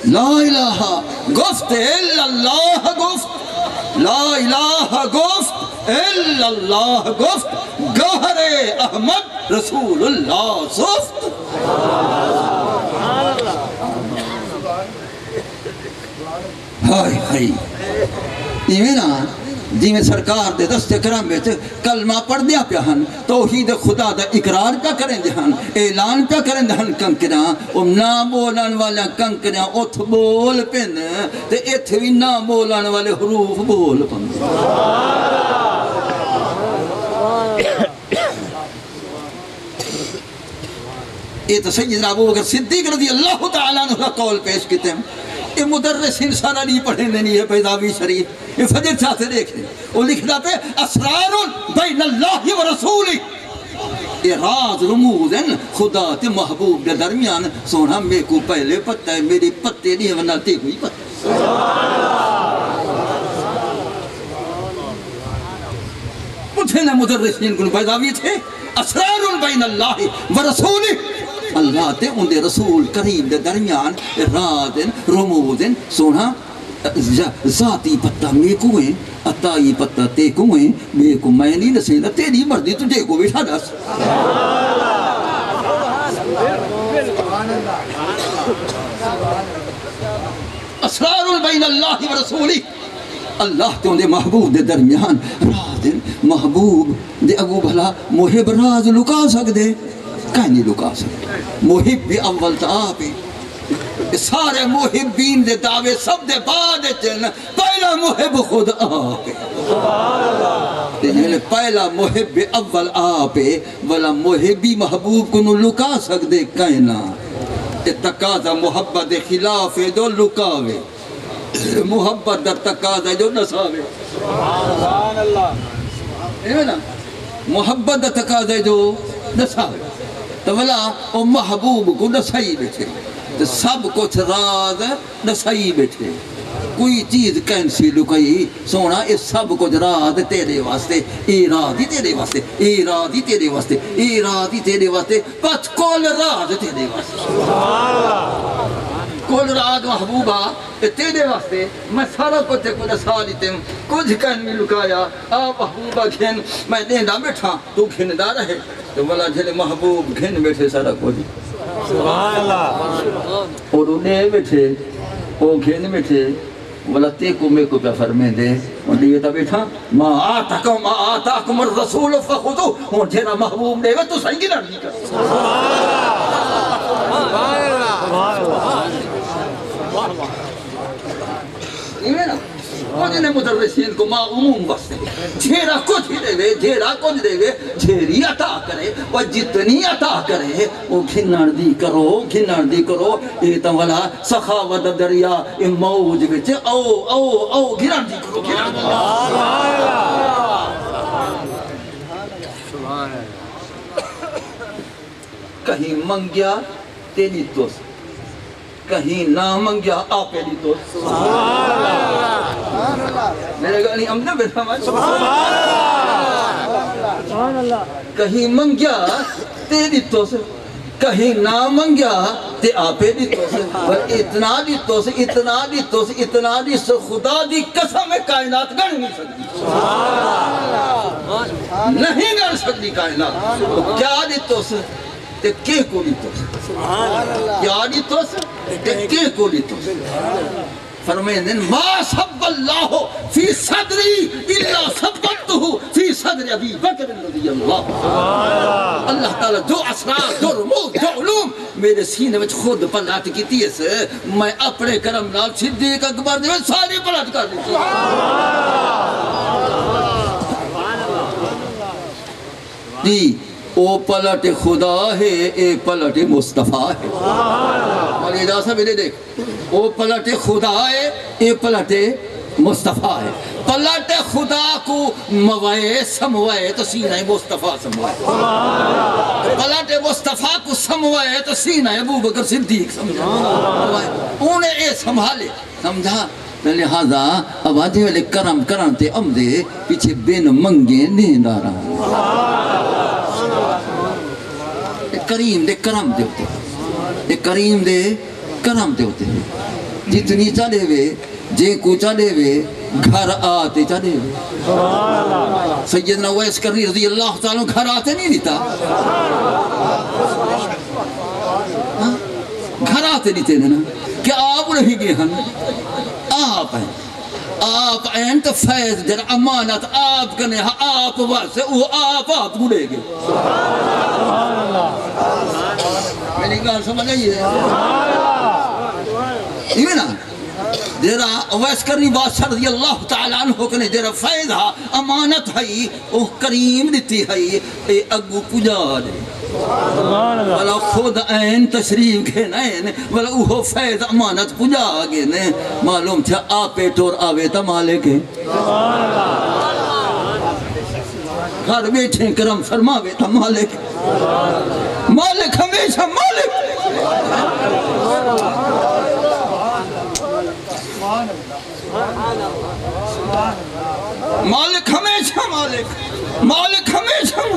لا الہ گفت الا اللہ گفت لا الہ گفت الا اللہ گفت گوہر احمد رسول اللہ صفت ہائے ہائے یہ نا جی میں سرکار دے دست کرم بیچ کلمہ پڑھ دیا پیا ہن توحید خدا دا اقرار پیا کریں دے ہن اعلان پیا کریں دے ہن کنکریاں نا بولن والا کنکریاں اتھ بول پن تے اتھ بھی نا بولن والے حروف بول پن یہ تو سیدنا ابو بکر صدیق رضی اللہ تعالیٰ عنہ کا قول پیش کیتے ہیں یہ مدرس انسانہ نہیں پڑھیں نہیں ہے پیداوی شریف یہ فجر چاہتے دیکھیں وہ لکھنا پہ اسرار بین اللہ و رسولی یہ راز رموز ہیں خدا تے محبوب کے درمیان سونا میں کو پہلے پتہ ہے میری پتے نہیں ہے ورنہ تے کوئی پتہ مجھے نہ مدرسین کو پیداوی تھے اسرار بین اللہ و رسولی اللہ تے ان دے رسول کریم دے درمیان رازن رموزن سونا ذاتی پتہ میں کوئیں عطائی پتہ تے کوئیں میں کو میں نہیں نسینا تیری مردی تجھے کو بیٹھا دس اسرار بین اللہ و رسولی اللہ تے ان دے محبوب دے درمیان رازن محبوب دے اگو بھلا محب راز لکا سک دے کہیں نہیں لکا سکتے محب اول تا آپ سارے محبین دے دعوے سب دے بعد چن پہلا محب خود آپ پہلا محب اول آپ والا محبی محبوب کو نو لکا سکدے کائنا تقاضا محبت دے خلاف جو لکاوے محبت دا تقاضا جو نساوے سبحان اللہ محبت دا تقاضا جو نساوے تو والا او محبوب کو نسائی بیٹھے تو سب کچھ راز نسائی بیٹھے کوئی چیز کینسی لکائی سونا اس سب کچھ راز تیرے واسطے اے راز ہی تیرے واسطے اے راز ہی تیرے واسطے اے راز ہی تیرے واسطے بس کل راز تیرے واسطے کل راز محبوبہ تیرے واسطے میں سارا کچھ کو نسا دیتے ہوں کچھ کہن میں لکایا آپ محبوبہ گھن میں دیندہ بیٹھا تو گھندہ رہے تو بلا جھلے محبوب گھن بیٹھے سارا کچھ سبحان اللہ اور انہیں بیٹھے وہ گھن بیٹھے بلا تے کو میں کو پہ فرمے دے اور دیتا بیٹھا ما آتاکم الرسول فخذو اور جھیرا محبوب دے تو صحیح گنر نہیں کر کچھ نے مدرسین کو ما عموم بستے جھیرا کچھ ہی دے وے جھیرا کچھ دے وے جھیری عطا کرے اور جتنی عطا کرے وہ گھنن دی کرو یہ تو والا سخاوت دریا یہ موج بچ او گھنن دی کرو کہیں منگیا تیری دوست کہیں نہ منگیا آپ ایلی تو میرے گا نہیں امنہ بیٹھا کہیں منگیا تیری تو کہیں نہ منگیا تے آپ ایلی تو اتنا دی تو اتنا دی خدا دی قسم کائنات گڑ نہیں سکتی نہیں گڑ سکتی کائنات کیا دی تو تے کے کو دی تو کیا دی تو تے کے کو دی تو فرمائیں ما سب اللہ فی صدری الا سبتہ فی صدر ابی بکر رضی اللہ تعالیٰ جو اسرار جو رموز جو علوم میرے سینے میں خود پلات کی تیس میں اپنے کرم نال صدیق اکبر دے ساری پلات کر دیتی جی او پلٹ خدا ہے اے پلٹ مصطفیٰ ہے اور اجازہ بھی دیکھ او پلٹ خدا ہے اے پلٹ مصطفیٰ ہے پلٹ خدا کو موائے سموائے تو سینہ مصطفیٰ سموائے پلٹ مصطفیٰ کو سموائے تو سینہ ابو بکر صدیق سموائے انہیں اے سنبھالے سمجھا لہذا اب آدھے والے کرم کرانتے امدے پیچھے بین منگے نیند آ رہا کریم دے کرم دے ہوتے کریم دے کرم دے ہوتے جتنی چلے وے جے کو چلے وے گھر آتے چلے وے سیدنا ویس کرنی رضی اللہ تعالیٰ گھر آتے نہیں دیتا گھر آتے نہیں تھے نا کہ آپ نہیں گئے ہن آپ ہیں آپ ہیں تو فیض جر امانت آپ کنے آپ واسے وہ آپ بڑھے گے میری گال سمجھ آئیے یہ نا جرا ویس کرنی بادشاہ رضی اللہ تعالیٰ عنہ کنے جرا فیض ہا امانت ہے وہ کریم دیتی ہے اے اگو پجا دے والا خود این تشریف گھنائن والا اوہو فیض امانت پجا گھنے معلوم تھا آپے ٹور آوے تا مالک ہے گھر بیٹھیں کرم فرماوے تا مالک مالک ہمیشہ مالک مالک ہمیشہ مالک ہمیشہ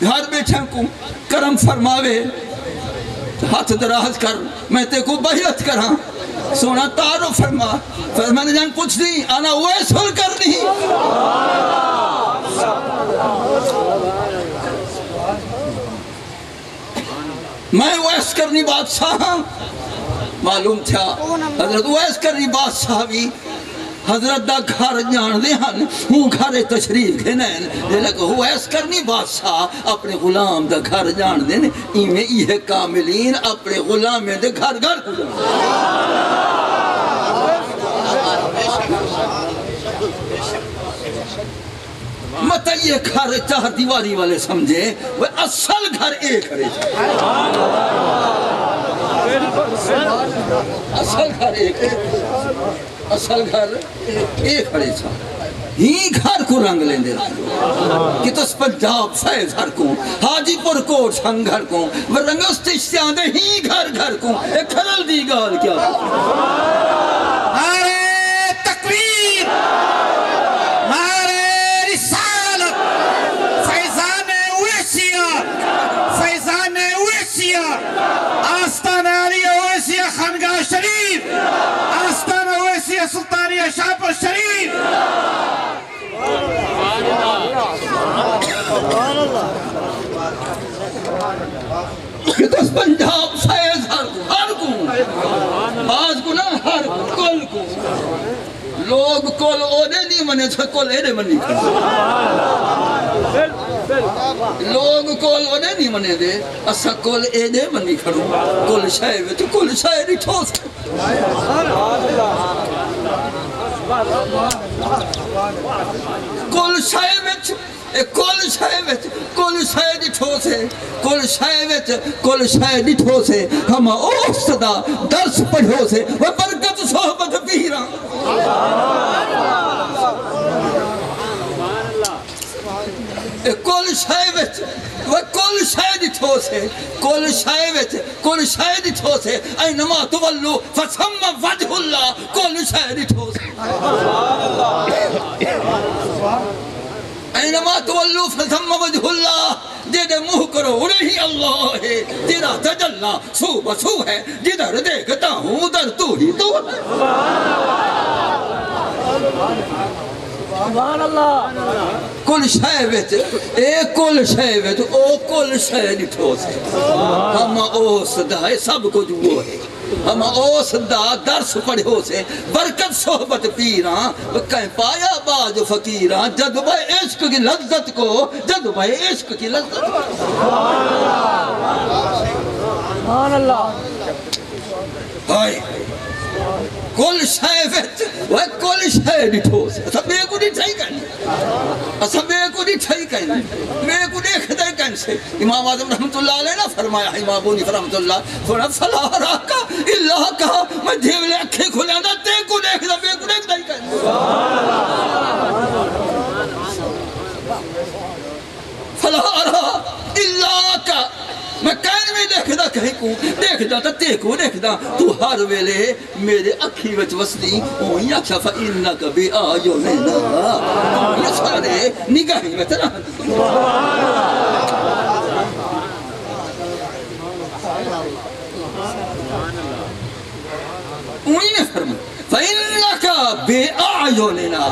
گھر بیٹھیں کو کرم فرماوے ہاتھ دراز کر میں تے کو بیعت کراں سونا تعارف فرما نے جان پوچھ دی آنا ویسل کرنی میں ویس کرنی بادشاہ معلوم تھا حضرت ویس کرنی بادشاہ بھی حضرت دا گھر جان دے ہن ہوں گھر تشریف گھنین لیکن ہو ایس کرنی بادشاہ اپنے غلام دا گھر جان دے ایویں یہ کاملین اپنے غلام دے گھر گھر کو جان مت یہ گھر چار دیواری والے سمجھے وہ اصل گھر ایک ہے اصل گھر ایک ہے اصل گھر ایک کھڑے چھا ہی گھر کو رنگ لیندے رہا کہ تو اس پنجاب فیض گھر کو حاجی پور کوٹ سنگ گھر کو وہ رنگست اشتیاں دے ہی گھر گھر کو ایک کھرل دی گال کیا نعرہ تکبیر نعرہ رسالت فیضان اویسیہ فیضان اویسیہ آستان علی اویسیہ خانگاہ شریف آستان اویسیہ سلطانیہ شاہپور شریف کہ تو اس پنجاب فیض ہر کو آج کو نہ ہر کل کو لوگ کل اوڑے نہیں منے چھے کل ایڑے منی کھڑا لوگ کل اوڑے نہیں منے دے اسا کل ایڑے منی کھڑوں کل شاہ میں تو کل شاہ نہیں ٹھوس کل شاہ میں کل شاہ ڈٹھو سے کل شاہ ڈٹھو سے ہم اوستدا درس پڑھو سے وہ برکت صحبت پیرا کل شاہ ڈٹھو سے اینما تولو فثم وجہ اللہ کل شاہ ڈٹھو سے اینما تولو فثم وجہ اللہ جدھر منہ کرو اڑے ہی اللہ ہے تیرا تجلہ سو بسو ہے جدھر دیکھتا ہوں ادھر تو ہی تو کل شاہ وچ کل شاہ ڈٹھو سے ہم اوسدا ہے سب کچھ وہ ہے ہم اوسدا درس پڑھو سے برکت صحبت پیراں کہیں پایا باج فقیراں جذبہ عشق کی لذت کو سبحان اللہ ہائے کل شاہ وچ وہ کل شاہ ڈٹھو سے اسا بے کو ڈٹھائی کہیں میں کو دیکھتا ہے کہیں سے امام اعظم رحمت اللہ علیہ نے فرمایا امام ابو حنیفہ رحمت اللہ فرمایا فلا راکا اللہ کہا میں دیولے اکھیں کھولیاں دا تے کو دیکھتا بے کو دیکھتا ہی کہیں فلا راکا اللہ کا میں کہیں میں دیکھدا کہیں کو دیکھدا تا تے کو دیکھدا تو ہر ویلے میرے اکھی وچ وسدی اوہی آکھیا فإنک بآیوننا یہ سارے نگاہیں میں تیرا اوہی نے فرمایا فإنک بآیوننا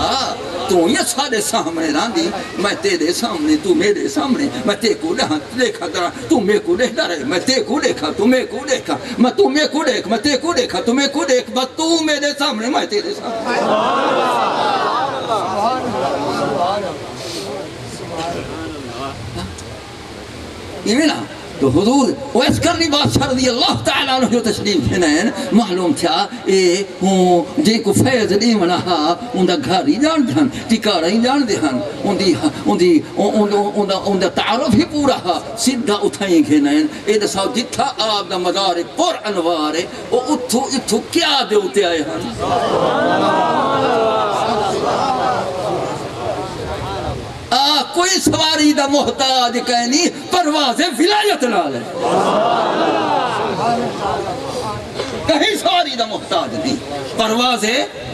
تو یہ سارے سامنے راندی میں تیرے سامنے تو میرے سامنے میں تے کو دیکھا ترا تو میں کو دیکھتا رہے میں تے کو دیکھا تو میں کو دیکھا میں تو میں کو دیکھ میں تے کو دیکھا تو میں کو دیکھ بس تو میرے سامنے میں تیرے سامنے یہ نا تو حضور ویس کرنی بادشاہ رضی اللہ تعالیٰ عنہ جو تشریف گھنین معلوم تھا اے ہوں جے کو فیض دی منہا ان دا گھر ہی جان دہن ٹکارہ ہی جان دہن ان دا تعارف ہی پورا سیدھا اٹھائیں گھنین اے دا ساو جتھا آپ دا مدار پر انوار ہے وہ اتھو کیا دے اتے آئے ہن کوئی سواری دا محتاج کہنی پرواز ولایت نال ہے کہیں سواری دا محتاج دی پرواز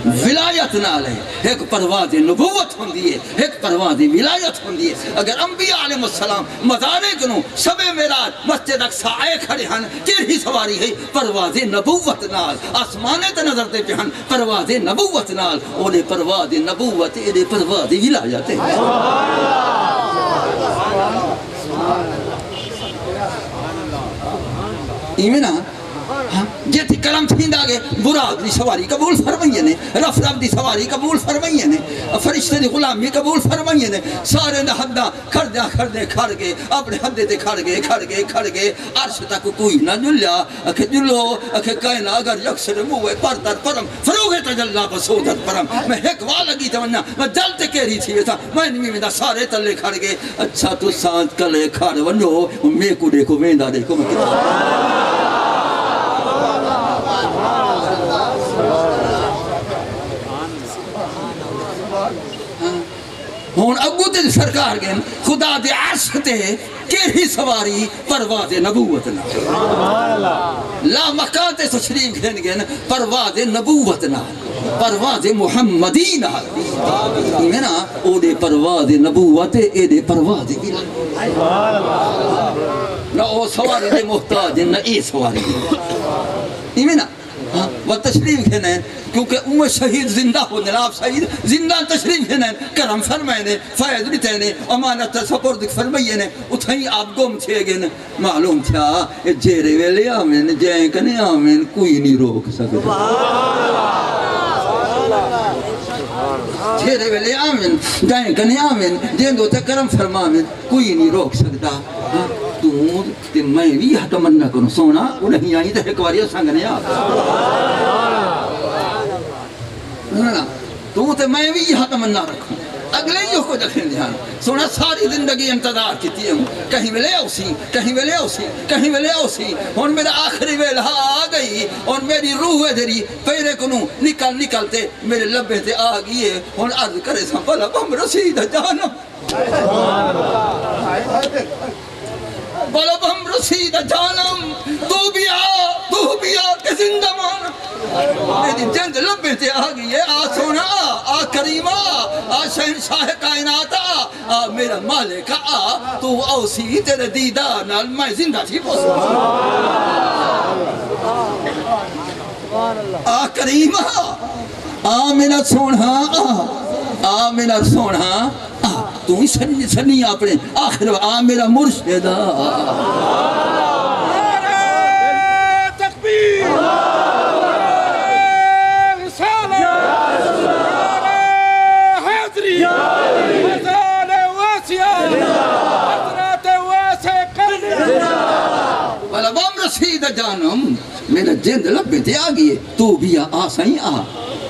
ولایت نال ہے ایک پرواز نبوت ہوندی ہے ایک پرواز ولایت ہوندی ہے اگر انبیاء علیہ السلام مزارے کنوں شب معراج مسجد اقصی آئے کھڑے ہن کیڑی سواری ہے پرواز نبوت نال آسمانے تے نظر تے پہن پرواز نبوت نال اولے پرواز نبوت اے پرواز ولایت ہے ایمنا جے تھی کرم تھیندا گے براد دی سواری قبول فرمائیے نے رف رف دی سواری قبول فرمائیے نے فرشتے دی غلامی قبول فرمائیے نے سارے دا حدہ کھڑ گئے اپنے حدے تے کھڑ گئے عرش تک کوئی نہ جلیا اکھے جلو اکھے کائنہ اگر یکسر موے پردر پرم فروغ تجلہ بسودت پرم میں ایک لگی تمنا میں دل تے کہہ رہی تھی ویسا میں نمی میں دا سارے تلے کھڑ گئے اچھا تو سانت کلے کھڑ ونو میں کو دیکھو ویندہ دیکھو میں کتنا ہون اگو تے سرکار گئن خدا دے عرش تے کیڑی سواری پرواز نبوت نا لا مکان تے تشریف گھن گئن پرواز نبوت نا پرواز محمدی نا میں نا او دے پرواز نبوت اے دے پرواز نہ او سواری دے محتاج نہ اے سواری دے میں نا وہ تشریف گھن ہے کیونکہ ام شہید زندہ ہو جناب شہید زندہ تشریف ہے کرم فرمائے نے فائد دیتے نے امانت سپرد فرمائیے نے اتھائی آپ گم چھے گئے معلوم تھا جیرے ویلے آمین جائیں کنے آمین کوئی نہیں روک سکتا جیرے ویلے آمین جائیں کنے آمین جائیں دو تے کرم فرمائے کوئی نہیں روک سکتا تو میں بھی تمنا کروں سونا انہیں آئی تو ایک واری سنگنے تو میں بھی یہاں تمنا رکھوں اگلے ہی کو دکھیں دھیان سونا ساری زندگی انتظار کیتی ہوں کہیں ملے اوسی اور میرا آخری ویلہ آ گئی اور میری روح دری پیرے کنوں نکلتے میرے لبے تے آ گئی اور عرض کرے سا بلا بم رسید جانم بلا بم رسید جانم تو بھی آ کہ زندہ مانم میری جند لبے تے آ گئی ہے آ سونا آ کریمہ آ شہنشاہ کائنات آ میرا مالک آ تو اوسی تیرے دیدار نال میں زندہ تھی آ کریمہ آ میرا سونا آ میرا سونا تو ہی سنی اپنے آخر آ میرا مرشد رسید جانم میرا جند لبے تے آ گئی تو بھی آ سائیں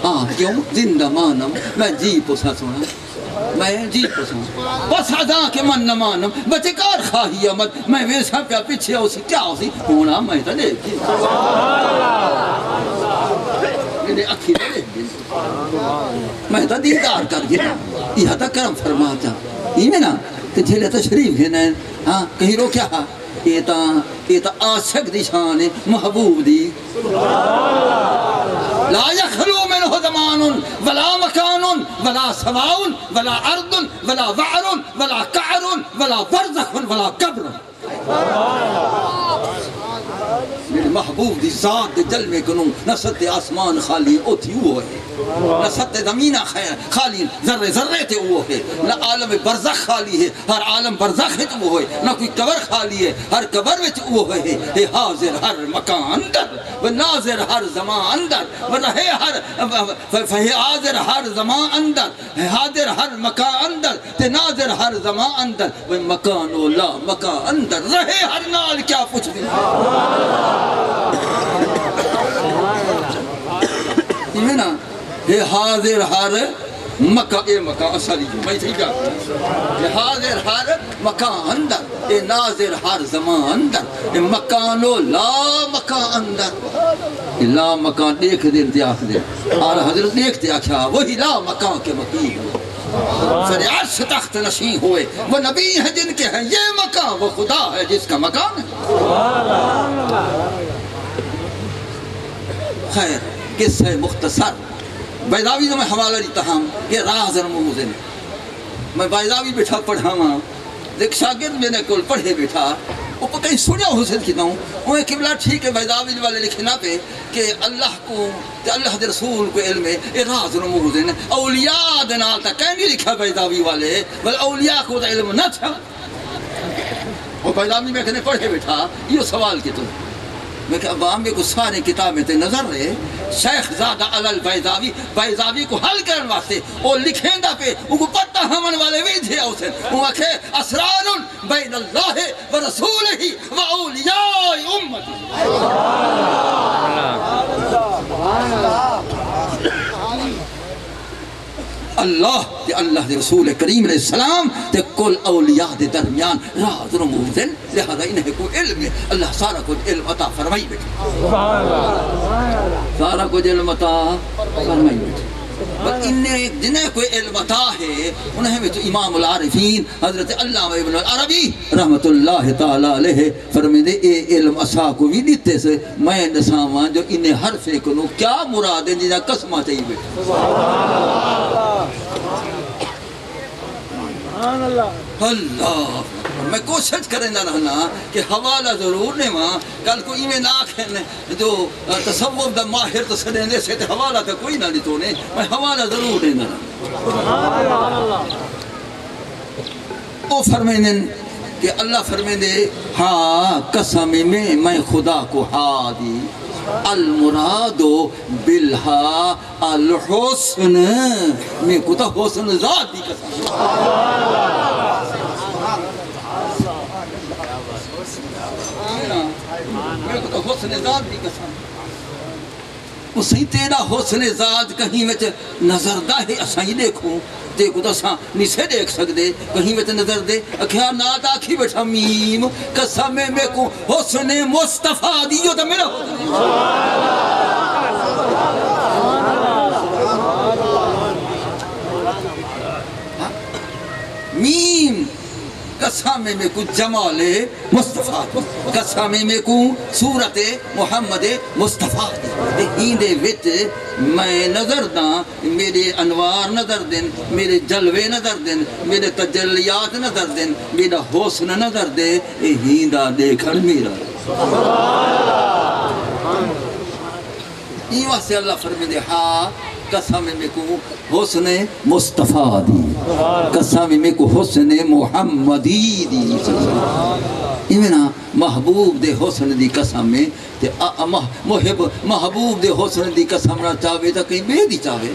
آ کیوں زندہ مانم میں جی پوسا سونا میں جی پوسا بس ادا کے من نہ مانم بچے کار خواہی آمد میں ویسا پیا پیچھے ہوسی کیا ہوسی ہونا میں تا دیکھ میرے اکھی دیکھ میں تا دیدار کر گیا یہ تا کرم فرماتا یہ میں نا تے جھلے تشریف گھنے ہاں کہیں رو کیا یہ تا عاشق دی شان محبوب دی لا یخلو منہ زمان ولا مکان ولا سماء ولا ارض ولا وعر ولا قعر ولا برزخ ولا قبر میرے محبوب دی ذات دے جلوے کنوں نہ ست آسمان خالی اوتھی وہ ہے نہ ست زمینہ خالی ذرے ذرے تے وہ ہے نہ عالم برزخ خالی ہے ہر عالم برزخ ہے تو وہ ہے نہ کوئی قبر خالی ہے ہر قبر وچ وہ ہے اے حاضر ہر مکان اندر و ناظر ہر زمان اندر و رہے ہر فہی حاضر ہر زمان اندر حاضر ہر مکان اندر تے ناظر ہر زمان اندر و مکان و لا مکان اندر رہے ہر نال کیا پوچھ دی یہ نا یہ حاضر ہر مکان اے مکان اصلی جو میں صحیح جاتا یہ حاضر ہر مکان اندر اے ناظر ہر زمان اندر اے مکان و لا مکان اندر لا مکان دیکھ دے انتیاخ دے اور حضرت دیکھتے آکھا وہی لا مکان کے مقیم ہوئے سر عرش تخت نشین ہوئے وہ نبی ہیں جن کے ہیں یہ مکان وہ خدا ہے جس کا مکان ہے خیر قصہ مختصر بیضاوی نے میں حوالہ دیتا ہوں کہ راز رموز ہیں میں بیضاوی بیٹھا پڑھا ہوں ایک شاگرد میں نے کل پڑھے بیٹھا وہ کہیں سنیا ہو سکتا کہتا ہوں وہ قبلہ ٹھیک ہے بیضاوی والے لکھنا پہ کہ اللہ کو اللہ دے رسول کو علم ہے راز رموز ہیں اولیاء دنال تک کہیں نہیں لکھا بیضاوی والے بل اولیاء کو علم نہ تھا وہ بیضاوی میں کہنے پڑھے بیٹھا یہ سوال کی تو میں کہ عوام میں کو سارے کتابیں تے نظر رہے شیخ زادہ علل بیضاوی بیضاوی کو حل کرن واسطے او لکھیں دا پہ ان کو پتہ ہمن والے بھی تھے اسے وہ کہ اسرار بین اللہ و رسولہ و اولیاء امت اللہ تے اللہ دے رسول کریم علیہ السلام تے کل اولیاء دے درمیان راز رموز ہیں لہذا انہیں کو علم ہے اللہ سارا کچھ علم عطا فرمائی بیٹھے سارا کچھ علم عطا فرمائی بیٹھے بس انہیں جنہیں کوئی علم عطا ہے انہیں میں تو امام العارفین حضرت علامہ ابن العربی رحمت اللہ تعالیٰ علیہ فرمائے دے اے علم اسا کو بھی دیتے سے میں نساواں جو انہیں حرف کنو کیا مراد ہے جنہیں قسمہ چاہیے بیٹھے اللہ میں کوشش کریں نہ رہنا کہ حوالہ ضرور نے وہاں کل کو ایمیں نہ آکھیں جو تصوف دا ماہر تو سڑینے سے حوالہ تا کوئی نہ لیتو نے میں حوالہ ضرور نے نہ رہنا وہ فرمائیں کہ اللہ فرمائیں دے ہاں قسم میں خدا کو ہاں دی المراد بالہا الحسن میں کو تا حسن ذات دی قسم میں کو تا حسن ذات دی قسم اسی تیرا حسن ذات کہیں میں نظر دا ہے اساں ہی دیکھوں دیکھو تو اساں نیسے دیکھ سکتے کہیں میں نظر دے اکھیا نات آکھی بیٹھا میم قسم میں کو حسن مصطفیٰ دیو تا میرا میم قسم میں کو جمال مصطفیٰ قسم میں کو صورت محمد مصطفیٰ ہیندے وچ میں نظر داں میرے انوار نظر دن میرے جلوے نظر دن میرے تجلیات نظر دن میرا حسن نظر دے ہیندا دیکھن میرا یہ واسطے اللہ فرمائے دے ہاں قسم میں کو حسن مصطفیٰ دی قسم میں کو حسن محمدی دی ایمنا محبوب دے حسن دی قسم میں محبوب دے حسن دی قسم نہ چاہوے تا کہیں بے دی چاہوے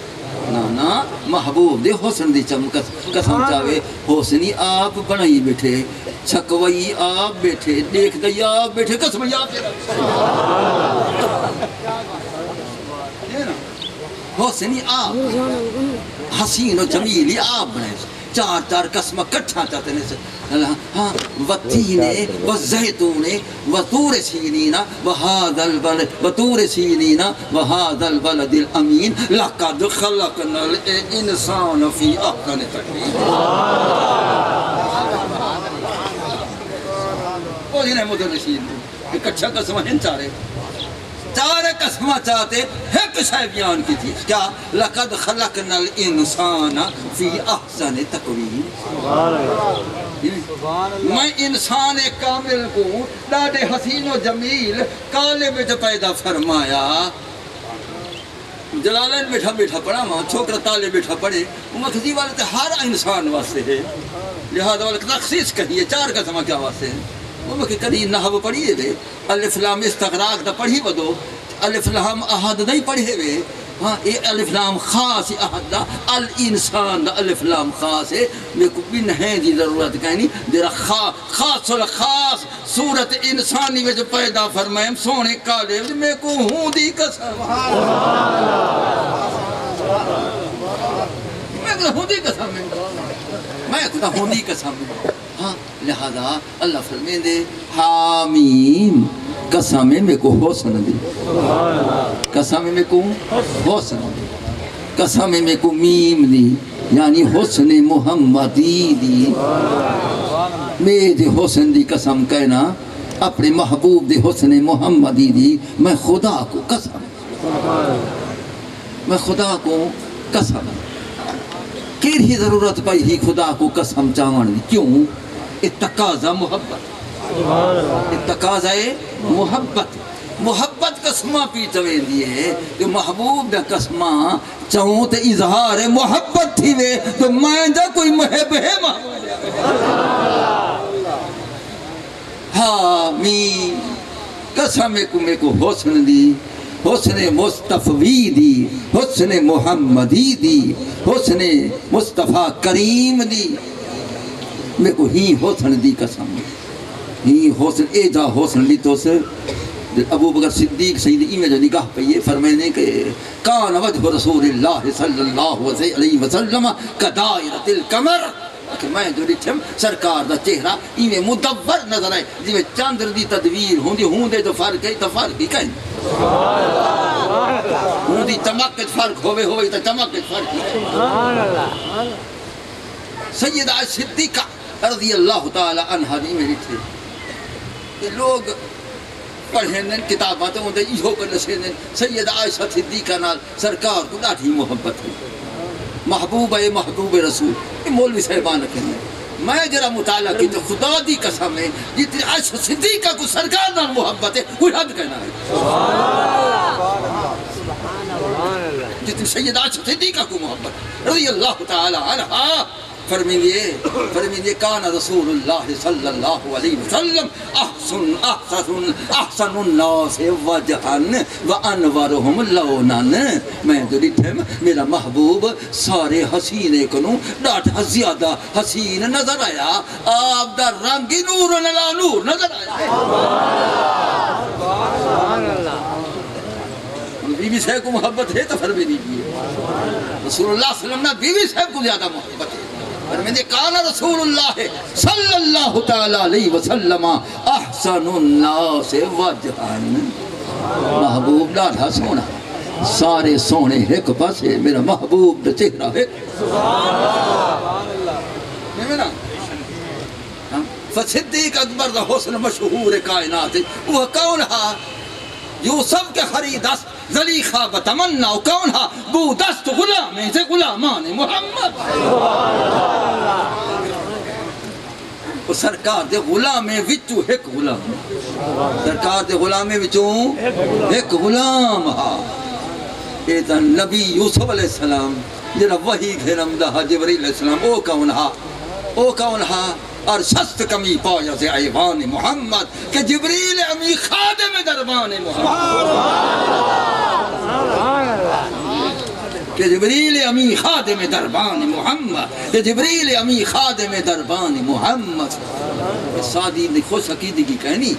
نا محبوب دے حسن دی قسم چاہوے حسنی آپ بنائی بیٹھے چھکوئی آپ بیٹھے دیکھ دئی آپ بیٹھے قسم آپ حسنی آپ حسین و جمیلی آپ بنائے چار چار قسم کٹھا چاہتے ہیں ہاں وَالتِّينِ وَالزَّيْتُونِ وَطُورِ سِينِينَ وَهَذَا الْبَلَدِ وَطُورِ سِينِينَ وَهَذَا الْبَلَدِ الْأَمِينَ لَقَدْ خَلَقْنَا الْإِنسَانَ فِي أَحْسَنِ تَقْوِيمٍ وہ جنہیں مدرسین کٹھا قسم ہیں چار قسمہ چاہتے ایک شے بیان کی تھی کیا لقد خلقنا الانسان فی احسن تقویم میں انسان کامل کو ڈاڈے حسین و جمیل کالے میں پیدا فرمایا جلالین بیٹھا بیٹھا پڑھا ماں چھوکرا تالے بیٹھا پڑھے مخزی والے تے ہر انسان واسطے ہے لہذا والے تخصیص کہیے چار قسمہ کیا واسطے ہیں وہ کہ کدی نحو پڑھیے وے الف لام استغراق دا پڑھی ودو الف لام احد نہیں پڑھے وے ہاں یہ الف لام خاص احد دا الانسان دا الف لام خاص ہے میں کو بھی نہیں دی ضرورت کہنی دیرا خاص الخاص صورت انسانی میں جو پیدا فرمائے سونے کالے میں کو ہوں دی قسم میں کو ہوں دی قسم میں کو ہوں دی قسم ہاں لہذا اللہ فرمائے دے حامیم قسم میں کو حسن دی قسم میں کو حسن دی قسم میں کو میم دی یعنی حسن محمدی دی میرے حسن دی قسم کہنا اپنے محبوب دے حسن محمدی دی میں خدا کو قسم میں خدا کو قسم کیڑی ضرورت پئی ہی خدا کو قسم چاون دی کیوں اتقاضا محبت اتقاضا محبت محبت قسمہ پی چوین دیئے جو محبوب دا قسمہ چاہوں تے اظہار محبت تھی وے تو میں جا کوئی محب ہے محبوب حامیم قسم کو حسن دی، حسن مصطفی دی، حسن محمدی دی، حسن مصطفیٰ کریم دی، میں کو ہی حسن دی قسم، ہی حسن اے جا حسن لی تو سے ابو بکر صدیق سید میں جو نگاہ پہ یہ فرمائنے کہ کان وجہ رسول اللہ صلی اللہ علیہ وسلم کدائرۃ القمر، کہ میں جو ڈٹھم سرکار دا چہرہ ایویں مدور نظر آئے جی میں چاندر دی تدویر ہوں دے تو فرق ہے تو فرق ہی کہیں ہوں دی چمک کے فرق ہوئے تو چمک کے فرق ہی سیدہ صدیقہ رضی اللہ تعالی عنہ دی میری تھے کہ لوگ پڑھیں کتابات ہوں دے ایہو کر لسے سیدہ عائشہ صدیقہ نال سرکار کو ڈاٹھی محبت ہے، محبوب رسول، یہ مولوی صاحبان رکھیں میں جرا مطالعہ کی تو خدا دی قسم ہے جتنی عائشہ صدیقہ کو سرکار نال محبت ہے کوئی حد کہنا ہے، جتنی سیدہ عائشہ صدیقہ کو محبت رضی اللہ تعالی عنہ فرمیدے کان رسول اللہ صلی اللہ علیہ وسلم احسن الناس وجہن وانورہم لونن، میں جو ڈٹھم میرا محبوب سارے حسینے کنوں ڈاٹھا زیادہ حسین نظر آیا، آپ دا رنگی نور نلا نور نظر آیا، بی بی صاحب کو محبت ہے تو فرمی دیجئے رسول اللہ صلی اللہ علیہ وسلم نے بی بی صاحب کو زیادہ محبت ہے، فرمیدے کان رسول اللہ صلی اللہ تعالی علیہ وسلم احسن الناس وجہن، محبوب ڈاٹھا سونا سارے سونے ایک پاسے میرا محبوب دا چہرہ ہے، فصدیق اکبر دا حسن مشہور کائنات وہ کون ہا یوسف کے خریدست زلیخہ بتمنا کون ہا بودست غلام سے غلامان محمد، وہ سرکار دے غلام وچوں ایک غلام، سرکار دے غلام وچوں ایک غلام ہا، اے تا نبی یوسف علیہ السلام جنہ وحی گھرم دا جبریل علیہ السلام او کون ہا اور شست کمی پایا سے ایوان محمد کہ جبریل امی خادم دربان محمد، کہ جبریل امی خادم دربان محمد، کہ جبریل امی خادم دربان محمد، سادی نے خوش عقیدگی کہنی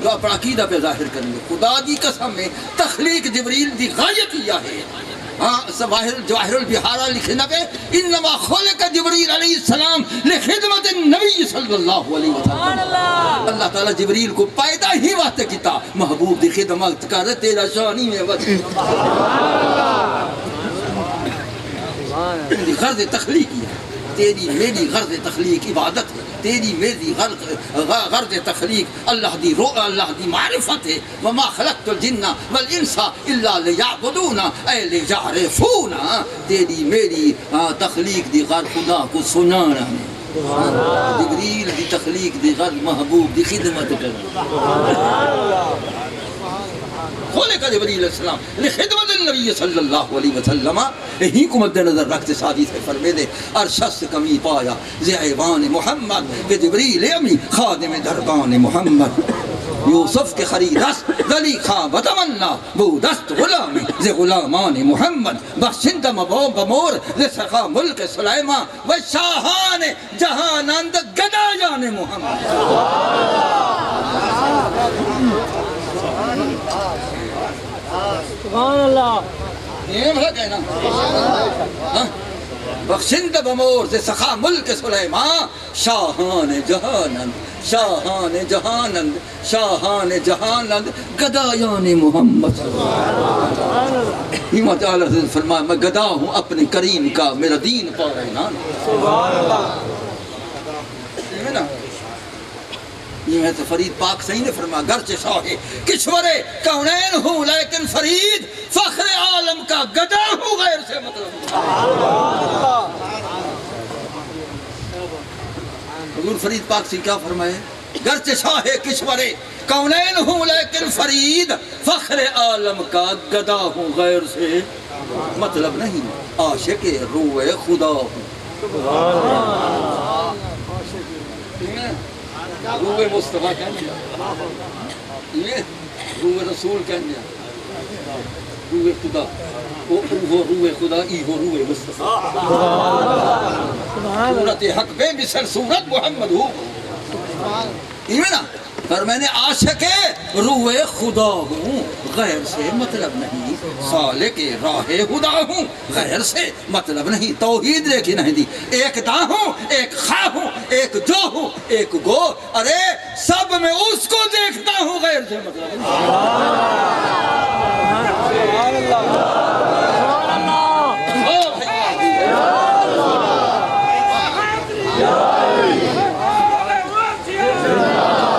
جو اپنا عقیدہ پہ ظاہر کریں گے، خدا دی قسم میں تخلیق جبریل دی غایت کیا ہے، جواہر البحارہ لکھنا پہ انما خلق جبریل علیہ السلام لخدمت النبی صلی اللہ علیہ وسلم، اللہ تعالیٰ جبریل کو پیدا ہی واسطے کیتا محبوب دی خدمت کر تیرا شانی میں وجہ غرض تخلیقی ہے، تیری میری غرض تخلیق عبادت ہے، تیری میری غرض تخلیق اللہ دی معرفت ہے، وما خلقت الجن والانس الا لیعبدون اے لیعرفون، تیری میری تخلیق دی غرض خدا کو سنانا ہے، جبریل دی تخلیق دی غرض محبوب دی خدمت کرنا، خلق جبریل علیہ السلام لخدمت النبی صلی اللہ علیہ وسلم، یہی کو مد نظر رکھتے سادی سے فرمے دے ارشست کمی پایا زی ایوان محمد کہ جبریل امی خادم دربان محمد، یوسف کے خریدست زلیخہ بتمنا بودست غلامی زی غلامان محمد، بخشند بمور زی سخا ملک سلیمان و شاہان جہانند گدایان محمد، سبحان اللہ، یہ بھلا کہنا بخشند بمور سے سخا ملک سلیمان، شاہان جہانند شاہان جہانند شاہان جہانند گدایان محمد، ہمت اعلیٰ سے فرمایا میں گدا ہوں اپنے کریم کا، میرا دین پا رہنان، یہ ہے تو فرید پاک صحیح نے فرمایا گرچہ شاہ کشور کونین ہوں لیکن فرید فخر عالم کا گدا ہوں غیر سے مطلب، حضور فرید پاک سے کیا فرمائے گرچہ شاہ کشور کونین ہوں لیکن فرید فخر عالم کا گدا ہوں غیر سے مطلب نہیں، عاشق روح خدا ہوں، روح مصطفیٰ کہنے روح رسول کہنے روح خدا وہ روح خدا ای ہو روح مصطفیٰ صورت حق بے مثل صورت محمد ہو ایویں نا پر میں نے عاشق روح خدا ہوں غیر سے مطلب نہیں سالک راہ خدا ہوں غیر سے مطلب نہیں توحید ریکھی نہیں دی ایک دا ہوں ایک خواہ ہوں ایک جو ہوں ایک گو ارے سب میں اس کو دیکھتا ہوں غیر سے مطلب نہیں